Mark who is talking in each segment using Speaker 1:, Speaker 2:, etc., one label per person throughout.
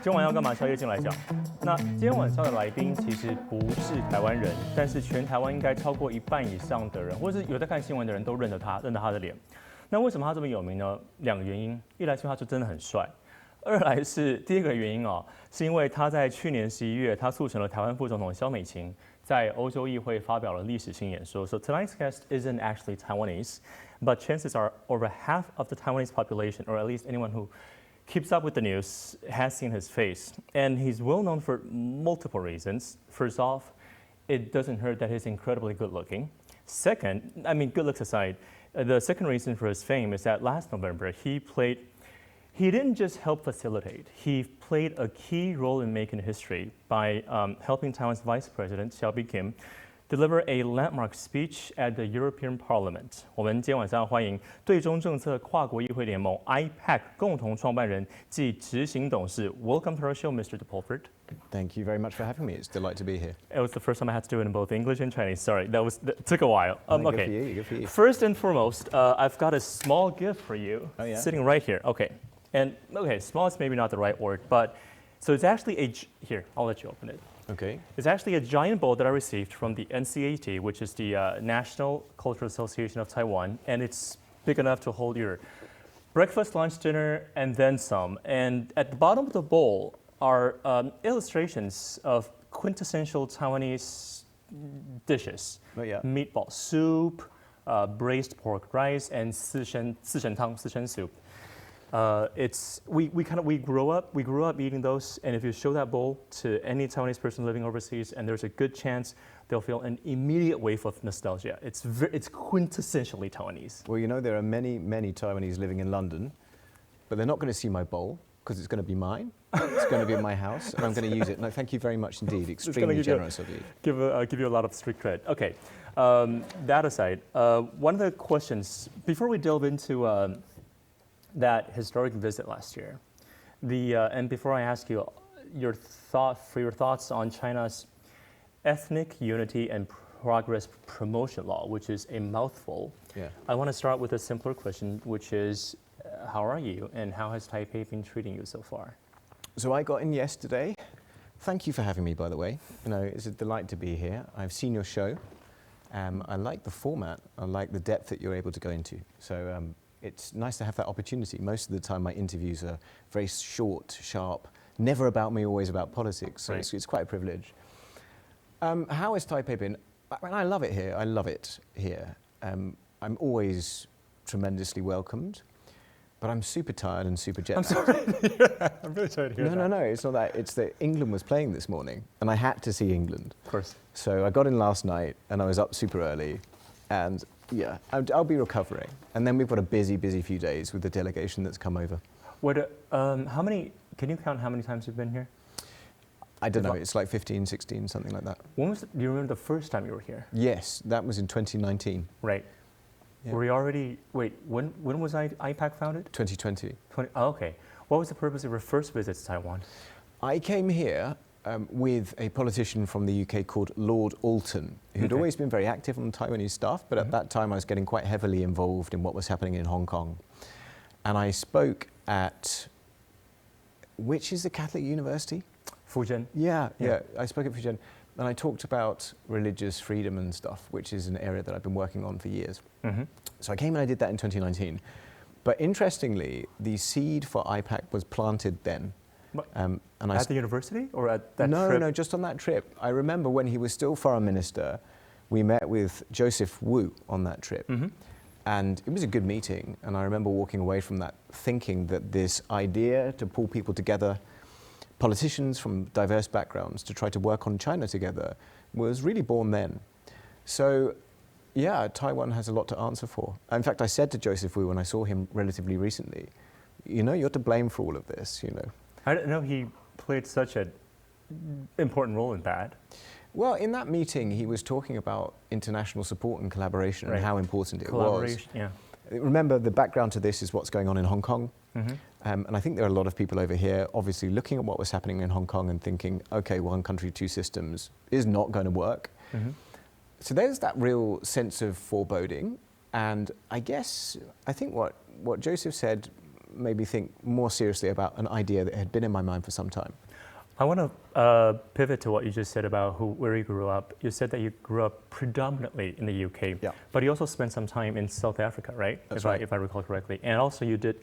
Speaker 1: 今晚要干嘛？宵夜镜来讲。那今天晚上的来宾其实不是台湾人，但是全台湾应该超过一半以上的人，或者是有在看新闻的人都认得他的脸。那为什么他这么有名呢？两个原因，一来是他就真的很帅，二来是第二个原因是因为他在去年11月，他促成了台湾副总统萧美琴在欧洲议会发表了历史性演说。So tonight's guest isn't actually Taiwanese, but chances are over half of the Taiwanese population, or at least anyone who keeps up with the news, has seen his face. And he's well known for multiple reasons. First off, it doesn't hurt that he's incredibly good looking. Second, I mean, good looks aside, the second reason for his fame is that last November he didn't just help facilitate, he played a key role in making history by helping Taiwan's Vice President, Xiaobi Kim, deliver a landmark speech at the European Parliament. 我们今天晚上欢迎对中政策跨国议会联盟 IPAC 共同创办人暨执行董事。Welcome to our show, Mr. de Pulford.
Speaker 2: Thank you very much for having me. It's a delight to be here.
Speaker 1: It was the first time I had to do it in both English and Chinese. Sorry, that took a while.
Speaker 2: Okay. Good for you.
Speaker 1: First and foremost, I've got a small gift for you.
Speaker 2: Oh, yeah?
Speaker 1: Sitting right here. Okay. Small is maybe not the right word, but so it's actually here, I'll let you open it.
Speaker 2: Okay.
Speaker 1: It's actually a giant bowl that I received from the NCAT, which is the National Cultural Association of Taiwan, and it's big enough to hold your breakfast, lunch, dinner, and then some. And at the bottom of the bowl are illustrations of quintessential Taiwanese dishes.
Speaker 2: Oh, yeah.
Speaker 1: Meatball soup, braised pork rice, and 四神soup. We grew up eating those, and if you show that bowl to any Taiwanese person living overseas, and there's a good chance they'll feel an immediate wave of nostalgia. It's quintessentially Taiwanese.
Speaker 2: Well, you know, there are many Taiwanese living in London, but they're not going to see my bowl because it's going to be mine. It's going to be in my house, and I'm going to use it. No, thank you very much indeed. Extremely generous of you.
Speaker 1: Give you a lot of street cred. Okay, that aside, one of the questions before we delve into that historic visit last year, and before I ask you your thoughts on China's ethnic unity and progress promotion law, which is a mouthful.
Speaker 2: Yeah.
Speaker 1: I want to start with a simpler question, which is, how are you, and how has Taipei been treating you so far?
Speaker 2: So I got in yesterday. Thank you for having me, by the way. You know, it's a delight to be here. I've seen your show. I like the format. I like the depth that you're able to go into. So it's nice to have that opportunity. Most of the time my interviews are very short, sharp, never about me, always about politics. So
Speaker 1: right.
Speaker 2: it's quite a privilege. How has Taipei been? I love it here. I love it here. I'm always tremendously welcomed, but I'm super tired and super jet lagged.
Speaker 1: I'm sorry. I'm really sorry to hear that.
Speaker 2: No. It's not that. It's that England was playing this morning, and I had to see England.
Speaker 1: Of course. So
Speaker 2: I got in last night, and I was up super early, and yeah, I'll be recovering. And then we've got a busy few days with the delegation that's come over.
Speaker 1: Can you count how many times you've been here?
Speaker 2: I don't know, it's like 15, 16, something like that.
Speaker 1: Do you remember the first time you were here?
Speaker 2: Yes, that was in 2019.
Speaker 1: Right.
Speaker 2: Yeah.
Speaker 1: Were you already, when was IPAC founded?
Speaker 2: 2020.
Speaker 1: Okay. What was the purpose of your first visit to Taiwan?
Speaker 2: I came here with a politician from the UK called Lord Alton, who'd always been very active on Taiwanese stuff, but at that time I was getting quite heavily involved in what was happening in Hong Kong. And I spoke at, which is the Catholic University?
Speaker 1: Fujian.
Speaker 2: Yeah. I spoke at Fujian, and I talked about religious freedom and stuff, which is an area that I've been working on for years. Mm-hmm. So I came and I did that in 2019. But interestingly, the seed for IPAC was planted then.
Speaker 1: At the university or at that trip?
Speaker 2: No, just on that trip. I remember when he was still foreign minister, we met with Joseph Wu on that trip. Mm-hmm. And it was a good meeting. And I remember walking away from that thinking that this idea to pull people together, politicians from diverse backgrounds, to try to work on China together was really born then. So yeah, Taiwan has a lot to answer for. In fact, I said to Joseph Wu when I saw him relatively recently, you know, you're to blame for all of this, you know.
Speaker 1: I didn't know he played such an important role in that.
Speaker 2: Well, in that meeting, he was talking about international support and collaboration and how important it was.
Speaker 1: Yeah.
Speaker 2: Remember, the background to this is what's going on in Hong Kong. Mm-hmm. And I think there are a lot of people over here obviously looking at what was happening in Hong Kong and thinking, okay, one country, two systems is not going to work. Mm-hmm. So there's that real sense of foreboding. And I think what Joseph said made me think more seriously about an idea that had been in my mind for some time.
Speaker 1: I want to pivot to what you just said about where you grew up. You said that you grew up predominantly in the UK,
Speaker 2: Yeah.
Speaker 1: but you also spent some time in South Africa, right?
Speaker 2: That's
Speaker 1: if I recall correctly. And also you did,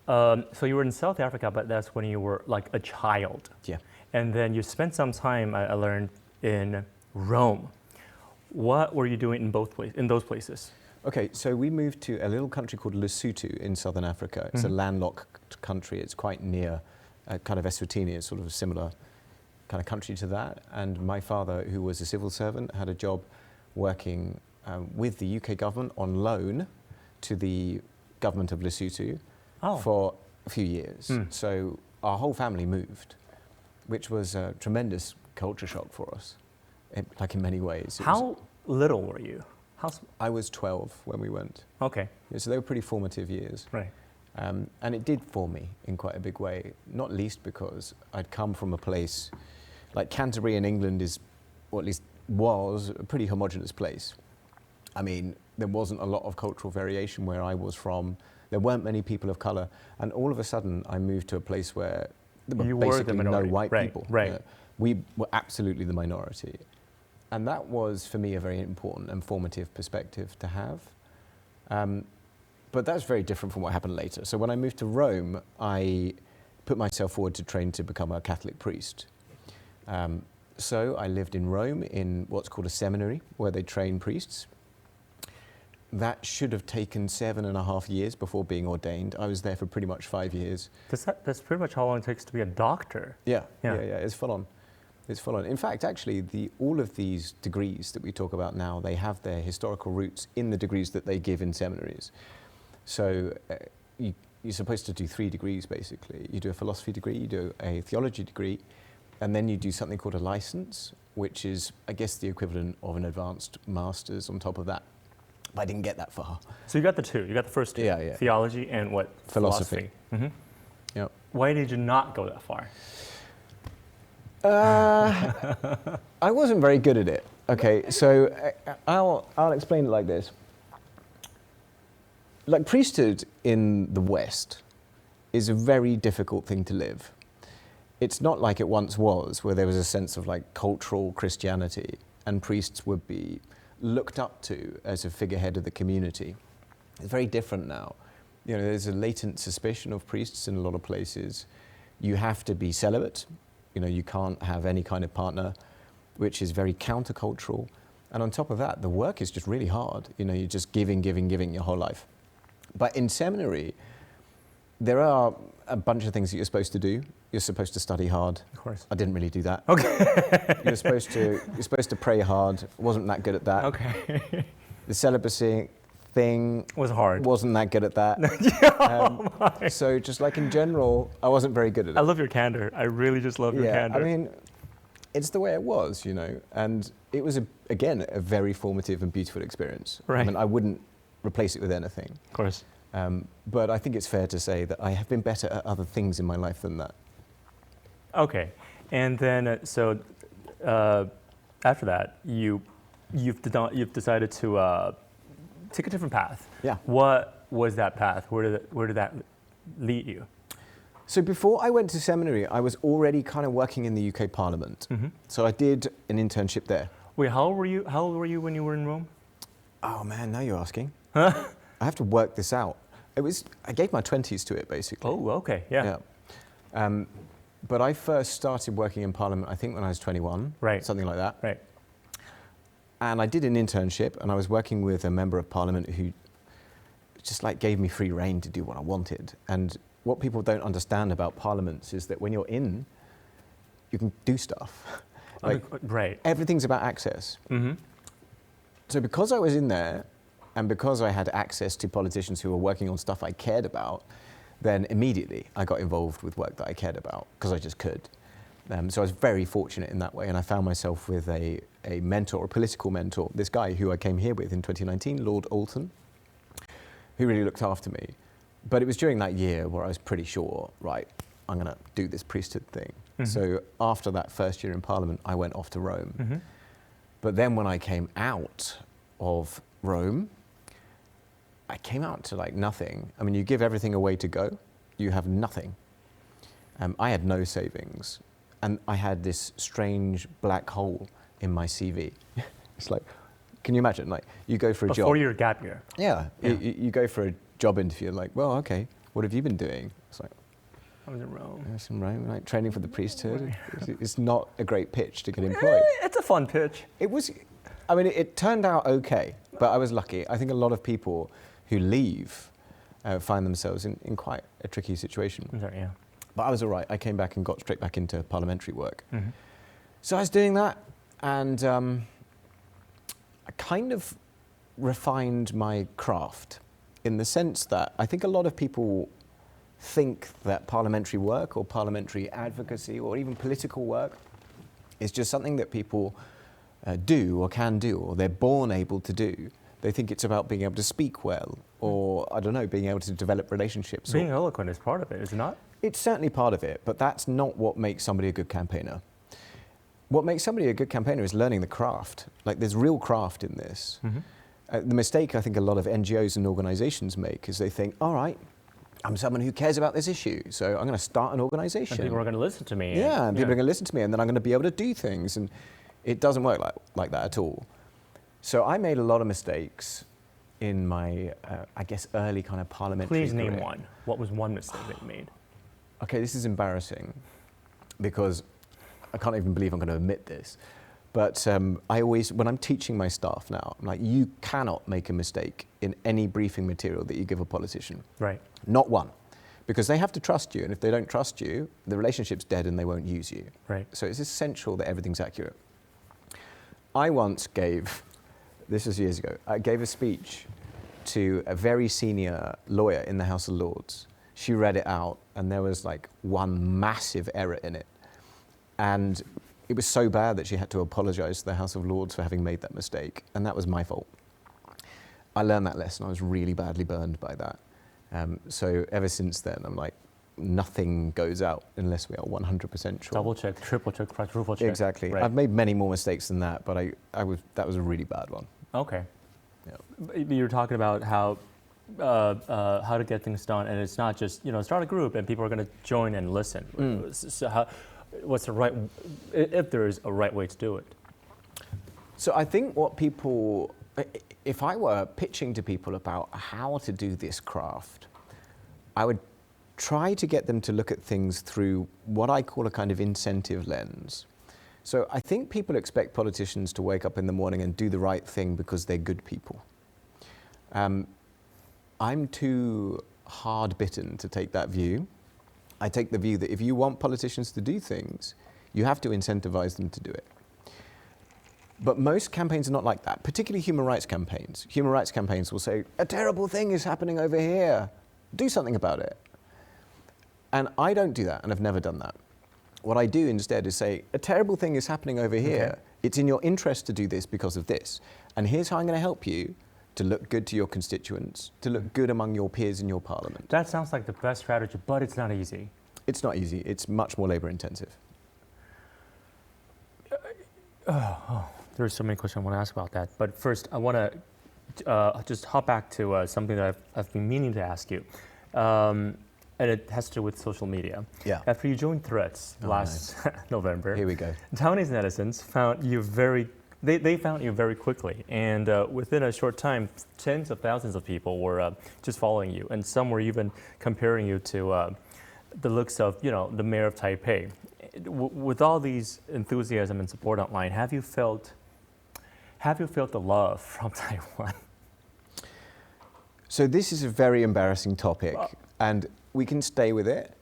Speaker 1: so you were in South Africa, but that's when you were like a child.
Speaker 2: Yeah.
Speaker 1: And then you spent some time, I learned, in Rome. What were you doing in those places?
Speaker 2: Okay, so we moved to a little country called Lesotho in southern Africa. It's a landlocked country. It's quite near kind of Eswatini. It's sort of a similar kind of country to that. And my father, who was a civil servant, had a job working with the UK government on loan to the government of Lesotho for a few years. So our whole family moved, which was a tremendous culture shock for us, like in many ways.
Speaker 1: How little were you?
Speaker 2: I was 12 when we went.
Speaker 1: Okay.
Speaker 2: Yeah, so they were pretty formative years.
Speaker 1: Right.
Speaker 2: And it did form me in quite a big way, not least because I'd come from a place like Canterbury in England is, or at least was, a pretty homogenous place. I mean, there wasn't a lot of cultural variation where I was from. There weren't many people of colour. And all of a sudden, I moved to a place where there were basically no white people.
Speaker 1: Right.
Speaker 2: We were absolutely the minority. And that was, for me, a very important and formative perspective to have. But that's very different from what happened later. So when I moved to Rome, I put myself forward to train to become a Catholic priest. So I lived in Rome in what's called a seminary, where they train priests. That should have taken 7.5 years before being ordained. I was there for pretty much 5 years.
Speaker 1: That's pretty much how long it takes to be a doctor.
Speaker 2: Yeah. It's full on. It's full on. In fact, actually, all of these degrees that we talk about now, they have their historical roots in the degrees that they give in seminaries. So you're supposed to do 3 degrees, basically. You do a philosophy degree, you do a theology degree, and then you do something called a license, which is, I guess, the equivalent of an advanced master's on top of that. But I didn't get that far.
Speaker 1: So you got the 2. You got the first 2.
Speaker 2: Yeah.
Speaker 1: Theology and what?
Speaker 2: Philosophy.
Speaker 1: Mm-hmm.
Speaker 2: Yep.
Speaker 1: Why did you not go that far?
Speaker 2: I wasn't very good at it. Okay, so I'll explain it like this. Like, priesthood in the West is a very difficult thing to live. It's not like it once was, where there was a sense of like cultural Christianity and priests would be looked up to as a figurehead of the community. It's very different now. You know, there's a latent suspicion of priests in a lot of places. You have to be celibate. You know, you can't have any kind of partner, which is very countercultural. And on top of that, the work is just really hard. You know, you're just giving your whole life. But in seminary, there are a bunch of things that you're supposed to do. You're supposed to study hard.
Speaker 1: Of course.
Speaker 2: I didn't really do that.
Speaker 1: Okay.
Speaker 2: You're supposed to pray hard. Wasn't that good at that.
Speaker 1: Okay.
Speaker 2: The celibacy thing
Speaker 1: was hard.
Speaker 2: Wasn't that good at that. So just like in general, I wasn't very good at it.
Speaker 1: I love your candor. I really just love your candor.
Speaker 2: I mean, it's the way it was, you know, and it was, again, a very formative and beautiful experience.
Speaker 1: Right.
Speaker 2: I mean, I wouldn't replace it with anything.
Speaker 1: Of course.
Speaker 2: But I think it's fair to say that I have been better at other things in my life than that.
Speaker 1: Okay. And then, after that, you've decided to take a different path.
Speaker 2: Yeah.
Speaker 1: What was that path? Where did that lead you?
Speaker 2: So before I went to seminary, I was already kind of working in the UK Parliament. Mm-hmm. So I did an internship there.
Speaker 1: Wait, how old were you when you were in Rome?
Speaker 2: Oh man, now you're asking. I have to work this out. I gave my 20s to it, basically.
Speaker 1: Oh, okay, yeah.
Speaker 2: But I first started working in Parliament, I think, when I was 21.
Speaker 1: Right.
Speaker 2: Something like that.
Speaker 1: Right.
Speaker 2: And I did an internship, and I was working with a member of Parliament who just like gave me free rein to do what I wanted. And what people don't understand about parliaments is that when you're in, you can do stuff. Like,
Speaker 1: right.
Speaker 2: Everything's about access. Mm-hmm. So because I was in there, and because I had access to politicians who were working on stuff I cared about, then immediately I got involved with work that I cared about, because I just could. So I was very fortunate in that way, and I found myself with a mentor, a political mentor, this guy who I came here with in 2019, Lord Alton, who really looked after me. But it was during that year where I was pretty sure, right, I'm going to do this priesthood thing. Mm-hmm. So after that first year in Parliament, I went off to Rome. Mm-hmm. But then when I came out of Rome, I came out to like nothing. I mean, you give everything away to go. you have nothing. I had no savings, and I had this strange black hole in my CV. It's like, can you imagine? Like, you go for a job.
Speaker 1: 4-year gap year.
Speaker 2: Yeah. You go for a job interview, like, well, okay, what have you been doing? It's like,
Speaker 1: I was in Rome.
Speaker 2: I was in Rome, like training for the priesthood. It's not a great pitch to get employed.
Speaker 1: It's a fun pitch.
Speaker 2: It was, I mean, it turned out okay, but I was lucky. I think a lot of people who leave find themselves in quite a tricky situation.
Speaker 1: Sorry, yeah.
Speaker 2: But I was all right. I came back and got straight back into parliamentary work. So I was doing that, and I kind of refined my craft in the sense that I think a lot of people think that parliamentary work or parliamentary advocacy or even political work is just something that people do or can do, or they're born able to do. They think it's about being able to speak well, or, I don't know, being able to develop relationships.
Speaker 1: Being eloquent is part of it, is it not?
Speaker 2: It's certainly part of it, but that's not what makes somebody a good campaigner. What makes somebody a good campaigner is learning the craft. Like, there's real craft in this. The mistake I think a lot of NGOs and organizations make is they think, all right, I'm someone who cares about this issue, so I'm going to start an organization.
Speaker 1: And people are going to listen to me.
Speaker 2: Yeah, and people are going to listen to me, and then I'm going to be able to do things. And it doesn't work like that at all. So I made a lot of mistakes in my, I guess, early kind of parliamentary
Speaker 1: Please name
Speaker 2: career.
Speaker 1: one. What was one mistake that you made?
Speaker 2: Okay, this is embarrassing because I can't even believe I'm going to admit this. But I always, when I'm teaching my staff now, I'm like, you cannot make a mistake in any briefing material that you give a politician.
Speaker 1: Right.
Speaker 2: Not one. Because they have to trust you, and if they don't trust you, the relationship's dead and they won't use you.
Speaker 1: Right.
Speaker 2: So it's essential that everything's accurate. I once gave, this was years ago, I gave a speech to a very senior lawyer in the House of Lords. She read it out, and there was like one massive error in it. And it was so bad that she had to apologize to the House of Lords for having made that mistake, and that was my fault. I learned that lesson. I was really badly burned by that. So ever since then, I'm like, nothing goes out unless we are 100% sure.
Speaker 1: Double check, triple check, quadruple check.
Speaker 2: Exactly.
Speaker 1: Right.
Speaker 2: I've made many more mistakes than that, but that was a really bad one.
Speaker 1: Okay.
Speaker 2: Yeah.
Speaker 1: You're talking about how to get things done, and it's not just, start a group and people are going to join and listen. So what's the right, if there is a right way to do it?
Speaker 2: So I think what people, if I were pitching to people about how to do this craft, I would try to get them to look at things through what I call a kind of incentive lens. So I think people expect politicians to wake up in the morning and do the right thing because they're good people. I'm too hard-bitten to take that view. I take the view that if you want politicians to do things, you have to incentivize them to do it. But most campaigns are not like that, particularly human rights campaigns. Human rights campaigns will say, a terrible thing is happening over here. Do something about it. And I don't do that, and I've never done that. What I do instead is say, a terrible thing is happening over here. Okay. It's in your interest to do this because of this. And here's how I'm going to help you to look good to your constituents, to look good among your peers in your parliament.
Speaker 1: That sounds like the best strategy, but it's not easy.
Speaker 2: It's not easy. It's much more labor intensive.
Speaker 1: There's so many questions I want to ask about that. But first, I want to just hop back to something that I've been meaning to ask you. And it has to do with social media.
Speaker 2: Yeah.
Speaker 1: After you joined Threads last November,
Speaker 2: here we go.
Speaker 1: Taiwanese netizens found you they found you very quickly, and within a short time, tens of thousands of people were just following you, and some were even comparing you to the looks of, the mayor of Taipei. With all these enthusiasm and support online, have you felt the love from Taiwan?
Speaker 2: So this is a very embarrassing topic, and we can stay with it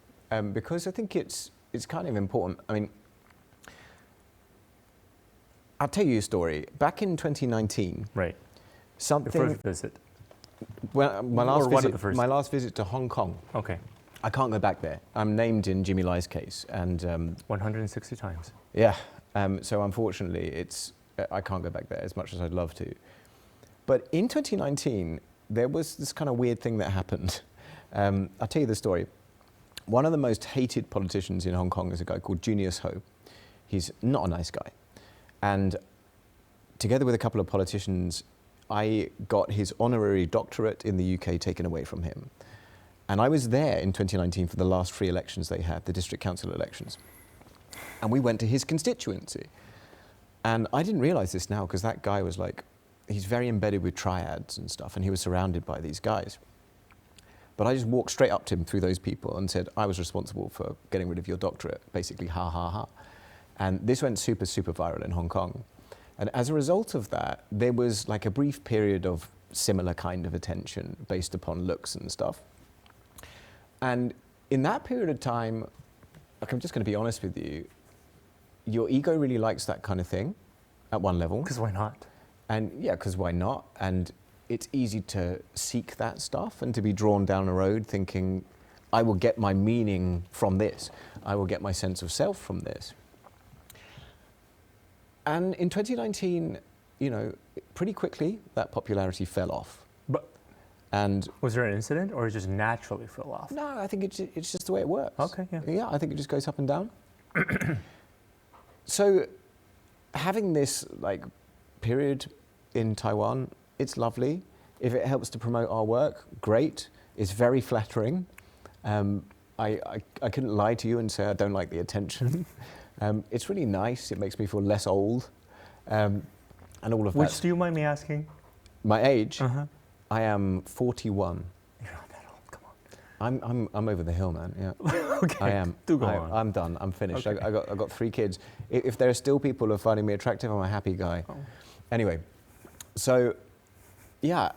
Speaker 2: because I think it's kind of important. I mean, I'll tell you a story. Back in 2019,
Speaker 1: right,
Speaker 2: something.
Speaker 1: Your first visit.
Speaker 2: Well, my last visit to Hong Kong.
Speaker 1: Okay.
Speaker 2: I can't go back there. I'm named in Jimmy Lai's case, and
Speaker 1: 160 times.
Speaker 2: Yeah. So unfortunately, I can't go back there as much as I'd love to. But in 2019, there was this kind of weird thing that happened. I'll tell you the story. One of the most hated politicians in Hong Kong is a guy called Junius Ho. He's not a nice guy. And together with a couple of politicians, I got his honorary doctorate in the UK taken away from him. And I was there in 2019 for the last 3 elections they had, the district council elections. And we went to his constituency. And I didn't realize this now because that guy was like, he's very embedded with triads and stuff, and he was surrounded by these guys. But I just walked straight up to him through those people and said, I was responsible for getting rid of your doctorate, basically, ha, ha, ha. And this went super, super viral in Hong Kong. And as a result of that, there was like a brief period of similar kind of attention based upon looks and stuff. And in that period of time, like, I'm just going to be honest with you, your ego really likes that kind of thing at one level.
Speaker 1: Because why not?
Speaker 2: And yeah, because why not? And it's easy to seek that stuff and to be drawn down a road thinking, I will get my meaning from this. I will get my sense of self from this. And in 2019, you know, pretty quickly, that popularity fell off.
Speaker 1: But
Speaker 2: and
Speaker 1: was there an incident, or it just naturally fell off?
Speaker 2: No, I think it's just the way it works.
Speaker 1: Okay, yeah.
Speaker 2: Yeah, I think it just goes up and down. So having this like period in Taiwan, it's lovely. If it helps to promote our work, great. It's very flattering. I couldn't lie to you and say I don't like the attention. It's really nice. It makes me feel less old. And all of that.
Speaker 1: Which, do you mind me asking?
Speaker 2: My age?
Speaker 1: Uh-huh.
Speaker 2: I am 41.
Speaker 1: You're not that old, come on.
Speaker 2: I'm over the hill, man. Yeah.
Speaker 1: Okay.
Speaker 2: I am.
Speaker 1: Do go on.
Speaker 2: I'm done. I'm finished.
Speaker 1: Okay.
Speaker 2: I got 3 kids. If there are still people who are finding me attractive, I'm a happy guy.
Speaker 1: Oh.
Speaker 2: Anyway, so yeah,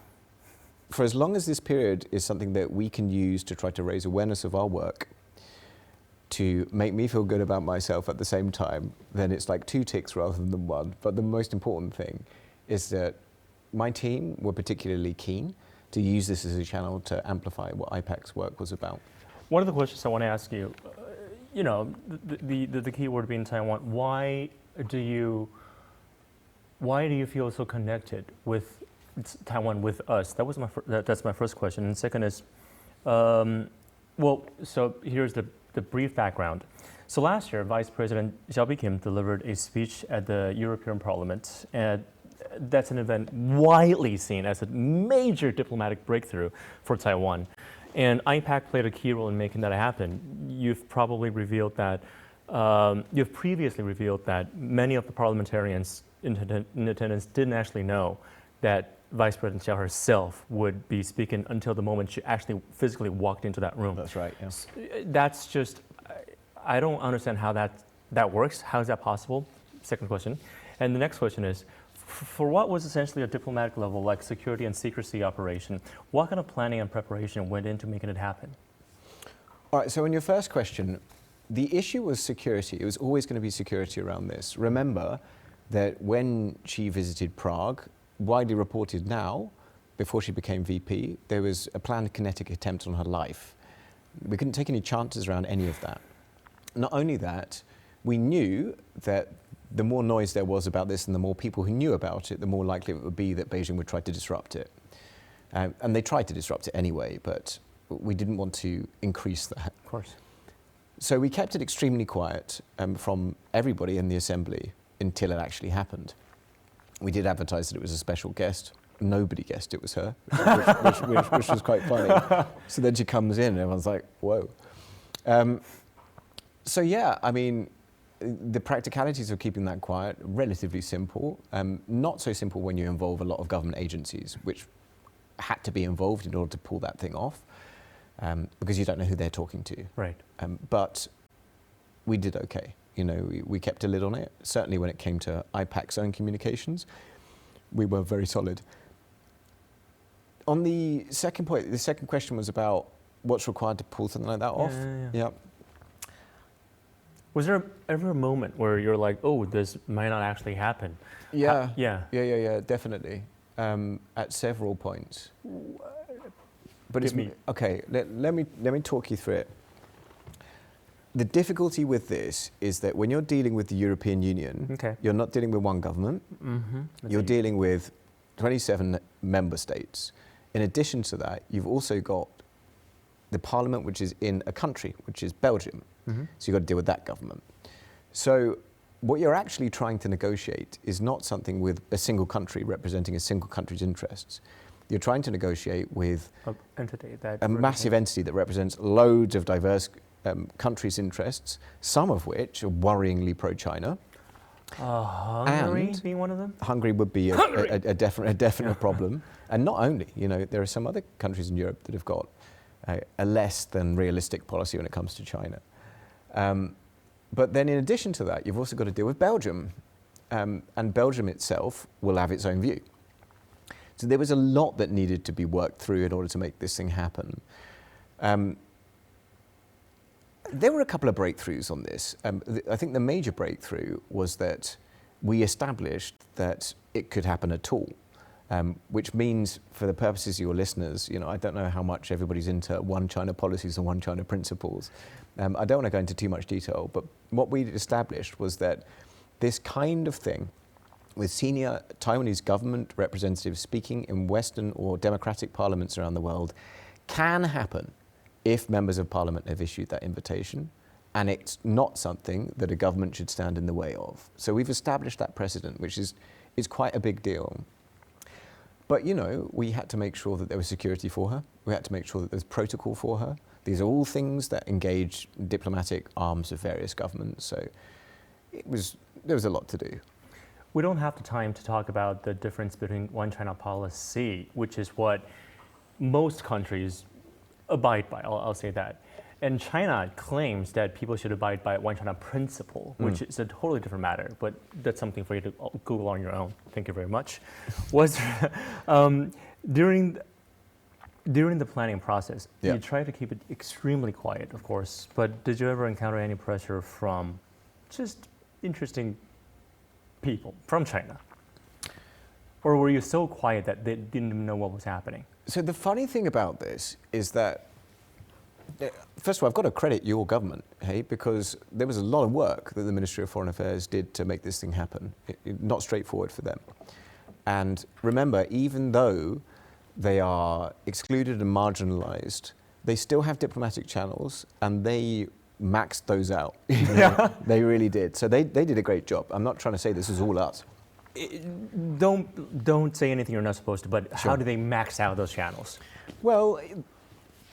Speaker 2: for as long as this period is something that we can use to try to raise awareness of our work, to make me feel good about myself at the same time, then it's like 2 ticks rather than 1. But the most important thing is that my team were particularly keen to use this as a channel to amplify what IPAC's work was about.
Speaker 1: One of the questions I want to ask you, you know, the key word being Taiwan, why do you feel so connected with Taiwan, with us? That was that's my first question. And second is, well, so here's the brief background. So last year, Vice President Xiao Kim delivered a speech at the European Parliament, and that's an event widely seen as a major diplomatic breakthrough for Taiwan. And IPAC played a key role in making that happen. You've probably revealed that, you've previously revealed that many of the parliamentarians in attendance didn't actually know that Vice President Xiao herself would be speaking until the moment she actually physically walked into that room.
Speaker 2: That's right, yes.
Speaker 1: That's just, I don't understand how that works. How is that possible? Second question. And the next question is, for what was essentially a diplomatic level, like security and secrecy operation, what kind of planning and preparation went into making it happen?
Speaker 2: All right, so in your first question, the issue was security. It was always going to be security around this. Remember that when she visited Prague, widely reported now, before she became VP, there was a planned kinetic attempt on her life. We couldn't take any chances around any of that. Not only that, we knew that the more noise there was about this and the more people who knew about it, the more likely it would be that Beijing would try to disrupt it. And they tried to disrupt it anyway, but we didn't want to increase that.
Speaker 1: Of course.
Speaker 2: So we kept it extremely quiet from everybody in the assembly until it actually happened. We did advertise that it was a special guest. Nobody guessed it was her, which was quite funny. So then she comes in and everyone's like, whoa. So yeah, I mean, the practicalities of keeping that quiet, relatively simple. Not so simple when you involve a lot of government agencies, which had to be involved in order to pull that thing off, because you don't know who they're talking to.
Speaker 1: Right.
Speaker 2: But we did okay. You know, we kept a lid on it. Certainly when it came to IPAC's own communications, we were very solid. On the second point, the second question was about what's required to pull something like that off. Yeah.
Speaker 1: Was there ever a moment where you're like, oh, this might not actually happen?
Speaker 2: Yeah.
Speaker 1: Yeah,
Speaker 2: definitely. At several points. But
Speaker 1: Give me.
Speaker 2: Okay, let me talk you through it. The difficulty with this is that when you're dealing with the European Union,
Speaker 1: Okay.
Speaker 2: you're not dealing with one government.
Speaker 1: Mm-hmm.
Speaker 2: You're dealing with 27 member states. In addition to that, you've also got the parliament, which is in a country, which is Belgium.
Speaker 1: Mm-hmm.
Speaker 2: So you've got to deal with that government. So what you're actually trying to negotiate is not something with a single country representing a single country's interests. You're trying to negotiate with
Speaker 1: a
Speaker 2: massive entity that represents loads of diverse countries' interests, some of which are worryingly pro-China.
Speaker 1: Hungary being one of them?
Speaker 2: Hungary would be a definite problem. And not only, there are some other countries in Europe that have got a less than realistic policy when it comes to China. But then in addition to that, you've also got to deal with Belgium. And Belgium itself will have its own view. So there was a lot that needed to be worked through in order to make this thing happen. There were a couple of breakthroughs on this. I think the major breakthrough was that we established that it could happen at all, which means, for the purposes of your listeners, I don't know how much everybody's into one China policies and one China principles. I don't want to go into too much detail, but what we established was that this kind of thing, with senior Taiwanese government representatives speaking in Western or democratic parliaments around the world, can happen if members of parliament have issued that invitation, and it's not something that a government should stand in the way of. So we've established that precedent, which is quite a big deal. But, we had to make sure that there was security for her. We had to make sure that there's protocol for her. These are all things that engage diplomatic arms of various governments. So there was a lot to do.
Speaker 1: We don't have the time to talk about the difference between one China policy, which is what most countries abide by, I'll say that. And China claims that people should abide by one China principle, which is a totally different matter, but that's something for you to Google on your own. Thank you very much. Was during the planning process, you tried to keep it extremely quiet, of course, but did you ever encounter any pressure from just interesting people from China? Or were you so quiet that they didn't even know what was happening?
Speaker 2: So the funny thing about this is that, first of all, I've got to credit your government, because there was a lot of work that the Ministry of Foreign Affairs did to make this thing happen. Not straightforward for them. And remember, even though they are excluded and marginalized, they still have diplomatic channels, and they maxed those out. They really did. So they did a great job. I'm not trying to say this is all us.
Speaker 1: Don't say anything you're not supposed to, but How do they max out those channels?
Speaker 2: Well,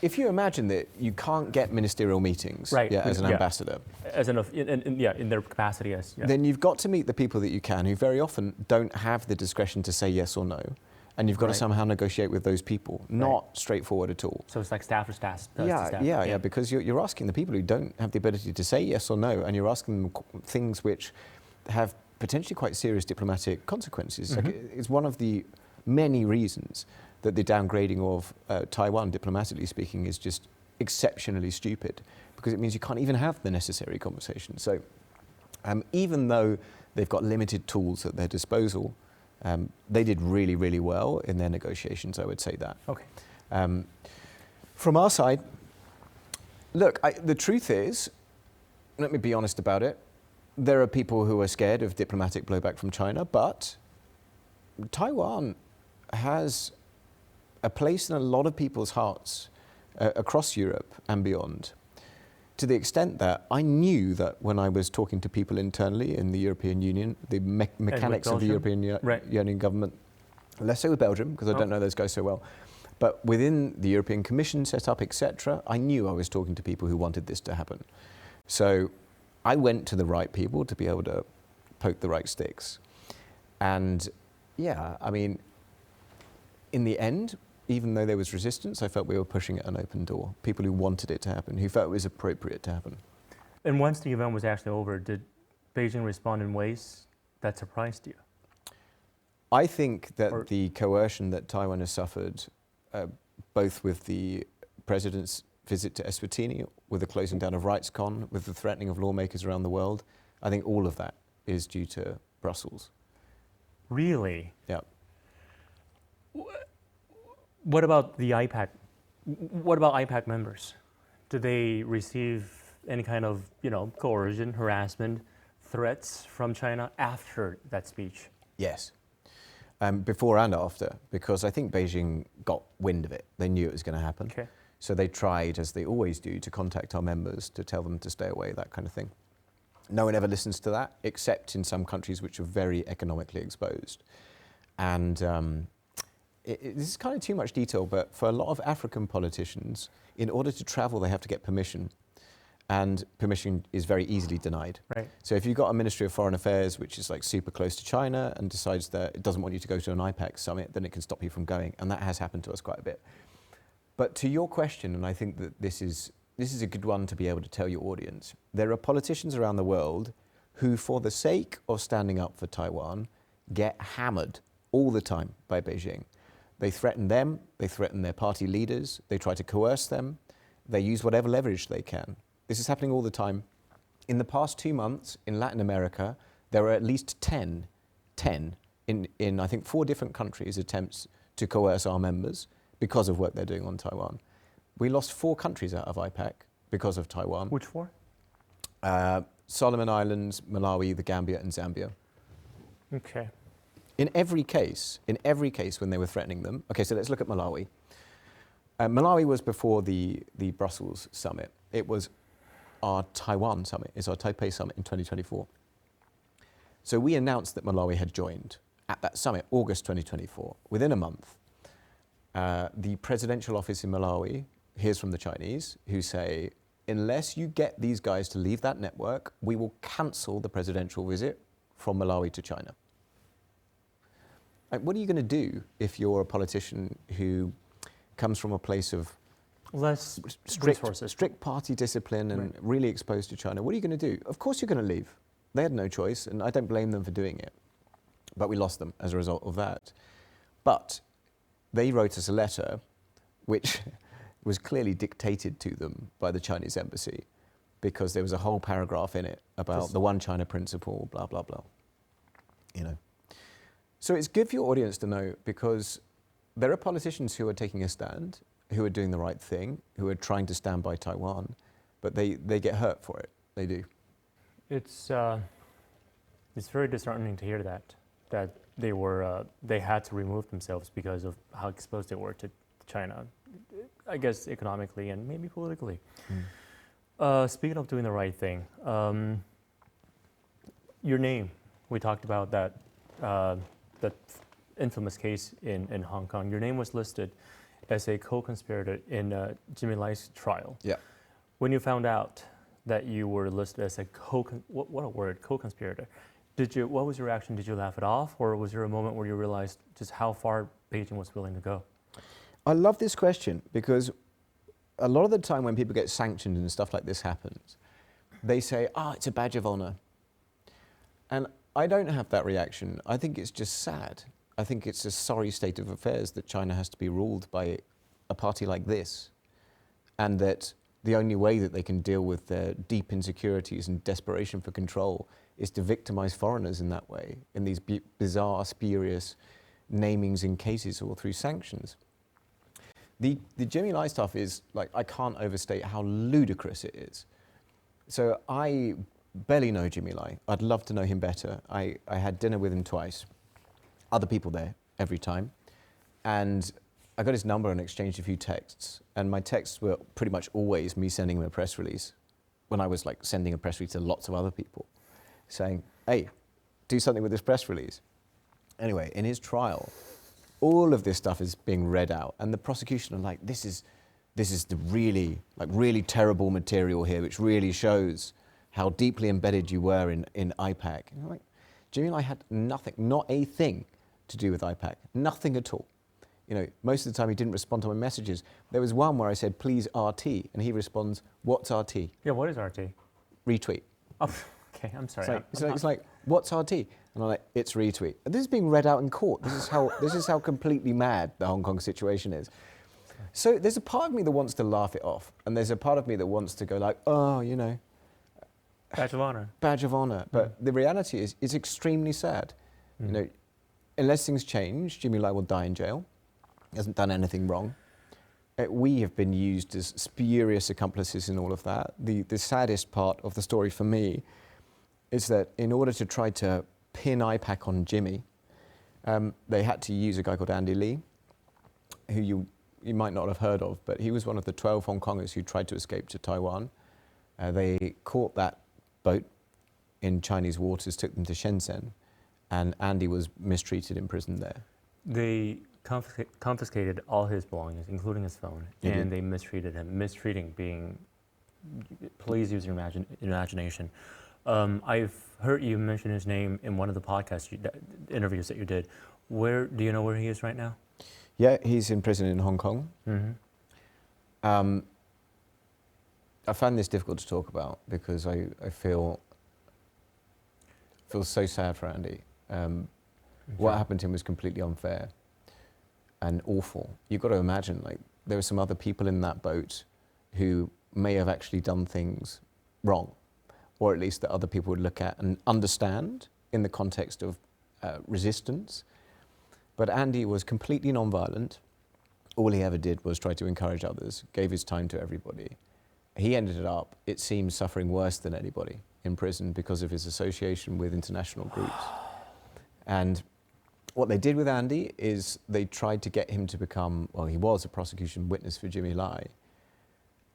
Speaker 2: if you imagine that you can't get ministerial meetings as an ambassador,
Speaker 1: in their capacity as,
Speaker 2: then you've got to meet the people that you can, who very often don't have the discretion to say yes or no. And you've got to somehow negotiate with those people. Not straightforward at all.
Speaker 1: So it's like staff or staff.
Speaker 2: Yeah, because you're asking the people who don't have the ability to say yes or no, and you're asking them things which have potentially quite serious diplomatic consequences. Like, it's one of the many reasons that the downgrading of Taiwan, diplomatically speaking, is just exceptionally stupid, because it means you can't even have the necessary conversation. So even though they've got limited tools at their disposal, they did really, really well in their negotiations, I would say that.
Speaker 1: Okay.
Speaker 2: From our side, look, the truth is, let me be honest about it, there are people who are scared of diplomatic blowback from China, but Taiwan has a place in a lot of people's hearts across Europe and beyond, to the extent that I knew that when I was talking to people internally in the European Union, the mechanics of the European Union government, less so with Belgium, because I don't know those guys so well, but within the European Commission setup, etc., I knew I was talking to people who wanted this to happen. So I went to the right people to be able to poke the right sticks. And I mean, in the end, even though there was resistance, I felt we were pushing an open door. People who wanted it to happen, who felt it was appropriate to happen.
Speaker 1: And once the event was actually over, did Beijing respond in ways that surprised you?
Speaker 2: I think that the coercion that Taiwan has suffered, both with the president's visit to Eswatini, with the closing down of RightsCon, with the threatening of lawmakers around the world, I think all of that is due to Brussels.
Speaker 1: Really?
Speaker 2: Yeah.
Speaker 1: What about the IPAC? What about IPAC members? Do they receive any kind of, coercion, harassment, threats from China after that speech?
Speaker 2: Yes. Before and after, because I think Beijing got wind of it. They knew it was going to happen.
Speaker 1: Okay.
Speaker 2: So they tried, as they always do, to contact our members to tell them to stay away, that kind of thing. No one ever listens to that, except in some countries which are very economically exposed. And this is kind of too much detail, but for a lot of African politicians, in order to travel, they have to get permission. And permission is very easily denied.
Speaker 1: Right.
Speaker 2: So if you've got a Ministry of Foreign Affairs, which is like super close to China and decides that it doesn't want you to go to an IPAC summit, then it can stop you from going. And that has happened to us quite a bit. But to your question, and I think that this is a good one to be able to tell your audience, there are politicians around the world who, for the sake of standing up for Taiwan, get hammered all the time by Beijing. They threaten them, they threaten their party leaders, they try to coerce them, they use whatever leverage they can. This is happening all the time. In the past 2 months in Latin America, there are at least 10 in I think 4 different countries attempts to coerce our members because of work they're doing on Taiwan. We lost 4 countries out of IPAC because of Taiwan.
Speaker 1: Which 4?
Speaker 2: Solomon Islands, Malawi, the Gambia, and Zambia.
Speaker 1: Okay.
Speaker 2: In every case when they were threatening them, okay, so let's look at Malawi. Malawi was before the Brussels summit. It was our Taiwan summit, it's our Taipei summit in 2024. So we announced that Malawi had joined at that summit, August 2024. Within a month, the presidential office in Malawi hears from the Chinese who say, unless you get these guys to leave that network, we will cancel the presidential visit from Malawi to China. What are you going to do if you're a politician who comes from a place of
Speaker 1: less strict
Speaker 2: party discipline and really exposed to China? What are you going to do? Of course you're going to leave. They had no choice, and I don't blame them for doing it. But we lost them as a result of that. But they wrote us a letter which was clearly dictated to them by the Chinese embassy, because there was a whole paragraph in it about the one China principle, blah, blah, blah. You know. So it's good for your audience to know, because there are politicians who are taking a stand, who are doing the right thing, who are trying to stand by Taiwan, but they get hurt for it. They do.
Speaker 1: It's very disheartening to hear that they had to remove themselves because of how exposed they were to China, I guess economically and maybe politically. Speaking of doing the right thing, your name, we talked about that infamous case in Hong Kong. Your name was listed as a co-conspirator in Jimmy Lai's trial.
Speaker 2: Yeah.
Speaker 1: When you found out that you were listed as a co-conspirator, what was your reaction? Did you laugh it off, or was there a moment where you realized just how far Beijing was willing to go?
Speaker 2: I love this question, because a lot of the time when people get sanctioned and stuff like this happens, they say, it's a badge of honor. And I don't have that reaction. I think it's just sad. I think it's a sorry state of affairs that China has to be ruled by a party like this, and that the only way that they can deal with their deep insecurities and desperation for control is to victimize foreigners in that way, in these bizarre, spurious namings in cases or through sanctions. The Jimmy Lai stuff is, like, I can't overstate how ludicrous it is. So I barely know Jimmy Lai. I'd love to know him better. I had dinner with him twice. Other people there every time. And I got his number and exchanged a few texts. And my texts were pretty much always me sending him a press release, when I was like sending a press release to lots of other people, saying, hey, do something with this press release. Anyway, in his trial, all of this stuff is being read out, and the prosecution are like, this is the really terrible material here, which really shows how deeply embedded you were in IPAC. And I'm like, Jimmy Lai had nothing, not a thing to do with IPAC, nothing at all. You know, most of the time he didn't respond to my messages. There was one where I said, please RT, and he responds, what's RT?
Speaker 1: Yeah, what is RT?
Speaker 2: Retweet.
Speaker 1: Oh, okay, I'm sorry.
Speaker 2: It's like, what's RT? And I'm like, it's retweet. And this is being read out in court. This is how completely mad the Hong Kong situation is. So there's a part of me that wants to laugh it off, and there's a part of me that wants to go like, oh, you know.
Speaker 1: Badge of honor.
Speaker 2: Badge of honor. But the reality is, it's extremely sad. You know, unless things change, Jimmy Lai will die in jail. He hasn't done anything wrong. We have been used as spurious accomplices in all of that. The saddest part of the story for me is that in order to try to pin IPAC on Jimmy, they had to use a guy called Andy Lee, who you might not have heard of, but he was one of the 12 Hong Kongers who tried to escape to Taiwan. They caught that boat in Chinese waters, took them to Shenzhen, and Andy was mistreated in prison there.
Speaker 1: They confiscated all his belongings, including his phone, and they mistreated him. Mistreating being, please use your imagination. I've heard you mention his name in one of the interviews that you did. Do you know where he is right now?
Speaker 2: Yeah, he's in prison in Hong Kong. Mm-hmm. I find this difficult to talk about because I feel so sad for Andy. What happened to him was completely unfair and awful. You've got to imagine, like, there were some other people in that boat who may have actually done things wrong, or at least that other people would look at and understand in the context of resistance. But Andy was completely non-violent. All he ever did was try to encourage others, gave his time to everybody. He ended up, it seems, suffering worse than anybody in prison because of his association with international groups. And what they did with Andy is they tried to get him to become, well, he was a prosecution witness for Jimmy Lai.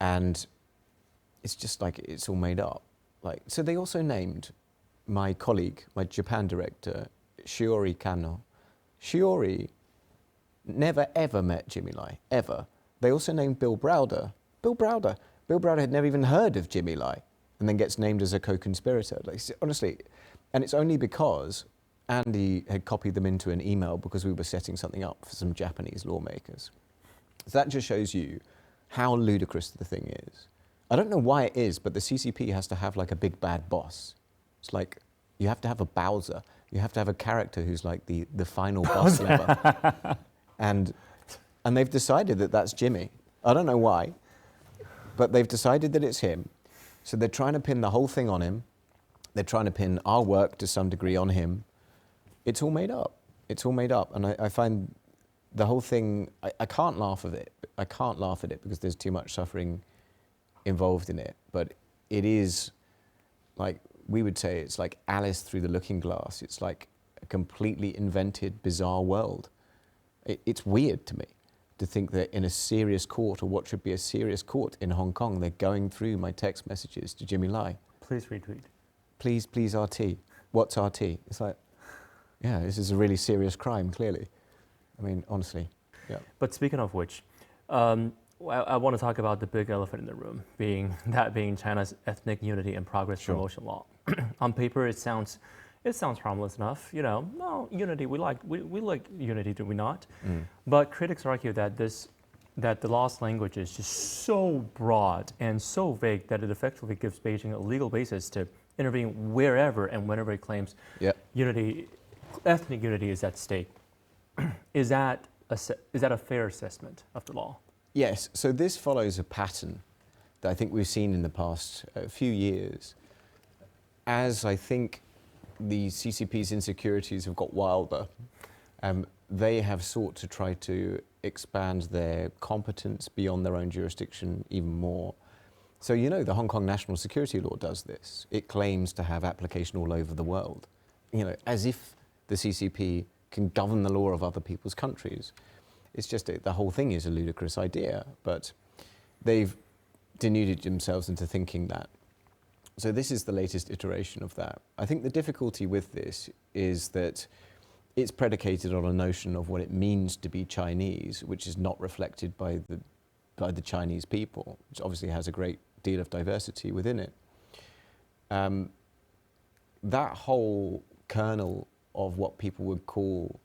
Speaker 2: And it's just like, it's all made up. Like, so they also named my colleague, my Japan director, Shiori Kano. Shiori never ever met Jimmy Lai, ever. They also named Bill Browder. Bill Browder had never even heard of Jimmy Lai and then gets named as a co-conspirator. Like, honestly, and it's only because Andy had copied them into an email because we were setting something up for some Japanese lawmakers. So that just shows you how ludicrous the thing is. I don't know why it is, but the CCP has to have like a big bad boss. It's like, you have to have a Bowser. You have to have a character who's like the final boss level. And they've decided that that's Jimmy. I don't know why, but they've decided that it's him. So they're trying to pin the whole thing on him. They're trying to pin our work to some degree on him. It's all made up. It's all made up. And I find the whole thing, I can't laugh at it. I can't laugh at it because there's too much suffering involved in it. But it is, like we would say, it's like Alice through the looking glass. It's like a completely invented, bizarre world. It's weird to me to think that in a serious court, or what should be a serious court in Hong Kong, they're going through my text messages to Jimmy Lai.
Speaker 1: Please retweet.
Speaker 2: Please RT. What's RT? It's like, yeah, this is a really serious crime, clearly. I mean, honestly, yeah.
Speaker 1: But speaking of which, I want to talk about the big elephant in the room, being China's ethnic unity and progress promotion law. On paper, it sounds harmless enough, you know. No, unity, we like unity, do we not? But critics argue that the law's language is just so broad and so vague that it effectively gives Beijing a legal basis to intervene wherever and whenever it claims ethnic unity is at stake. Is that a fair assessment of the law?
Speaker 2: Yes. So this follows a pattern that I think we've seen in the past few years, as I think the CCP's insecurities have got wilder. They have sought to try to expand their competence beyond their own jurisdiction even more. So, you know, the Hong Kong National Security Law does this. It claims to have application all over the world, you know, as if the CCP can govern the law of other people's countries. It's just the whole thing is a ludicrous idea, but they've denuded themselves into thinking that. So this is the latest iteration of that. I think the difficulty with this is that it's predicated on a notion of what it means to be Chinese, which is not reflected by the Chinese people, which obviously has a great deal of diversity within it. That whole kernel of what people would call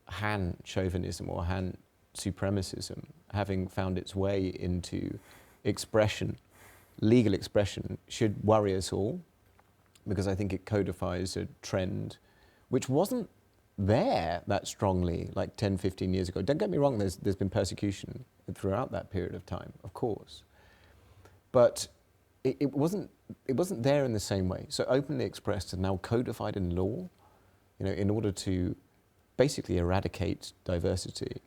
Speaker 2: Han chauvinism or Han supremacism, having found its way into expression, legal expression, should worry us all, because I think it codifies a trend which wasn't there that strongly like 10, 15 years ago. Don't get me wrong, there's been persecution throughout that period of time, of course. But it wasn't there in the same way. So openly expressed and now codified in law, you know, in order to basically eradicate diversity.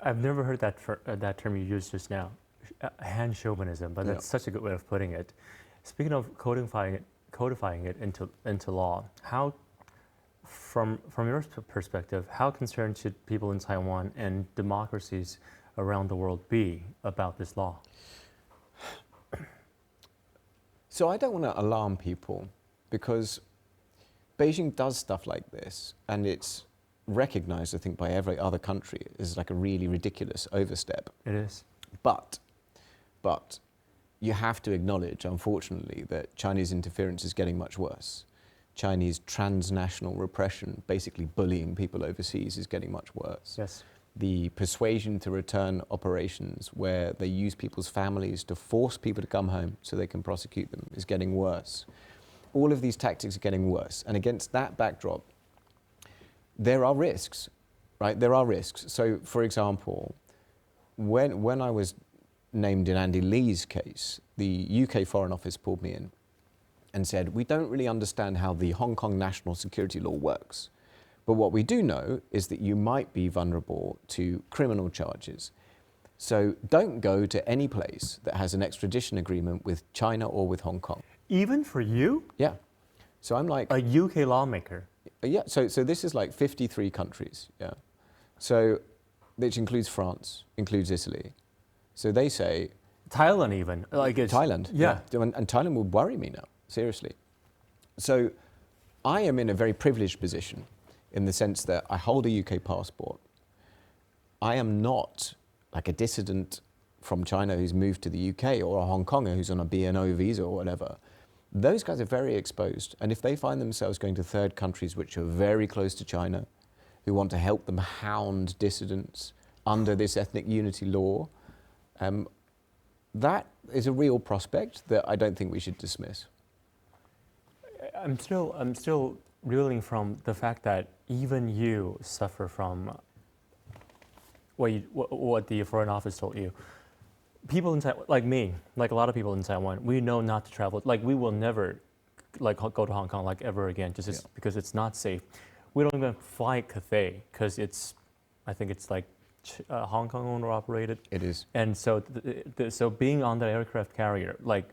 Speaker 1: I've never heard that term you used just now, Han chauvinism, but that's such a good way of putting it. Speaking of codifying it into law, how, from your perspective, how concerned should people in Taiwan and democracies around the world be about this law?
Speaker 2: So I don't want to alarm people, because Beijing does stuff like this, and it's recognized, I think, by every other country as like a really ridiculous overstep.
Speaker 1: It is.
Speaker 2: But you have to acknowledge, unfortunately, that Chinese interference is getting much worse. Chinese transnational repression, basically bullying people overseas, is getting much worse.
Speaker 1: Yes.
Speaker 2: The persuasion to return operations where they use people's families to force people to come home so they can prosecute them is getting worse. All of these tactics are getting worse. And against that backdrop, there are risks, right? There are risks. So, for example, when I was named in Andy Lee's case, the UK Foreign Office pulled me in and said, we don't really understand how the Hong Kong national security law works. But what we do know is that you might be vulnerable to criminal charges. So don't go to any place that has an extradition agreement with China or with Hong Kong.
Speaker 1: Even for you?
Speaker 2: Yeah. So I'm like...
Speaker 1: A UK lawmaker?
Speaker 2: Yeah, so this is like 53 countries, yeah. So, which includes France, includes Italy. So they say...
Speaker 1: Thailand even. Like it's,
Speaker 2: Thailand,
Speaker 1: yeah.
Speaker 2: And Thailand would worry me now, seriously. So I am in a very privileged position in the sense that I hold a UK passport. I am not like a dissident from China who's moved to the UK or a Hong Konger who's on a BNO visa or whatever. Those guys are very exposed. And if they find themselves going to third countries which are very close to China, who want to help them hound dissidents under this ethnic unity law, that is a real prospect that I don't think we should dismiss.
Speaker 1: I'm still reeling from the fact that even you suffer from what the Foreign Office told you. People in Taiwan, like me, like a lot of people in Taiwan, we know not to travel. Like we will never, like go to Hong Kong like ever again, just because it's not safe. We don't even fly Cathay because I think it's like Hong Kong owner operated.
Speaker 2: It is.
Speaker 1: And so, so being on that aircraft carrier, like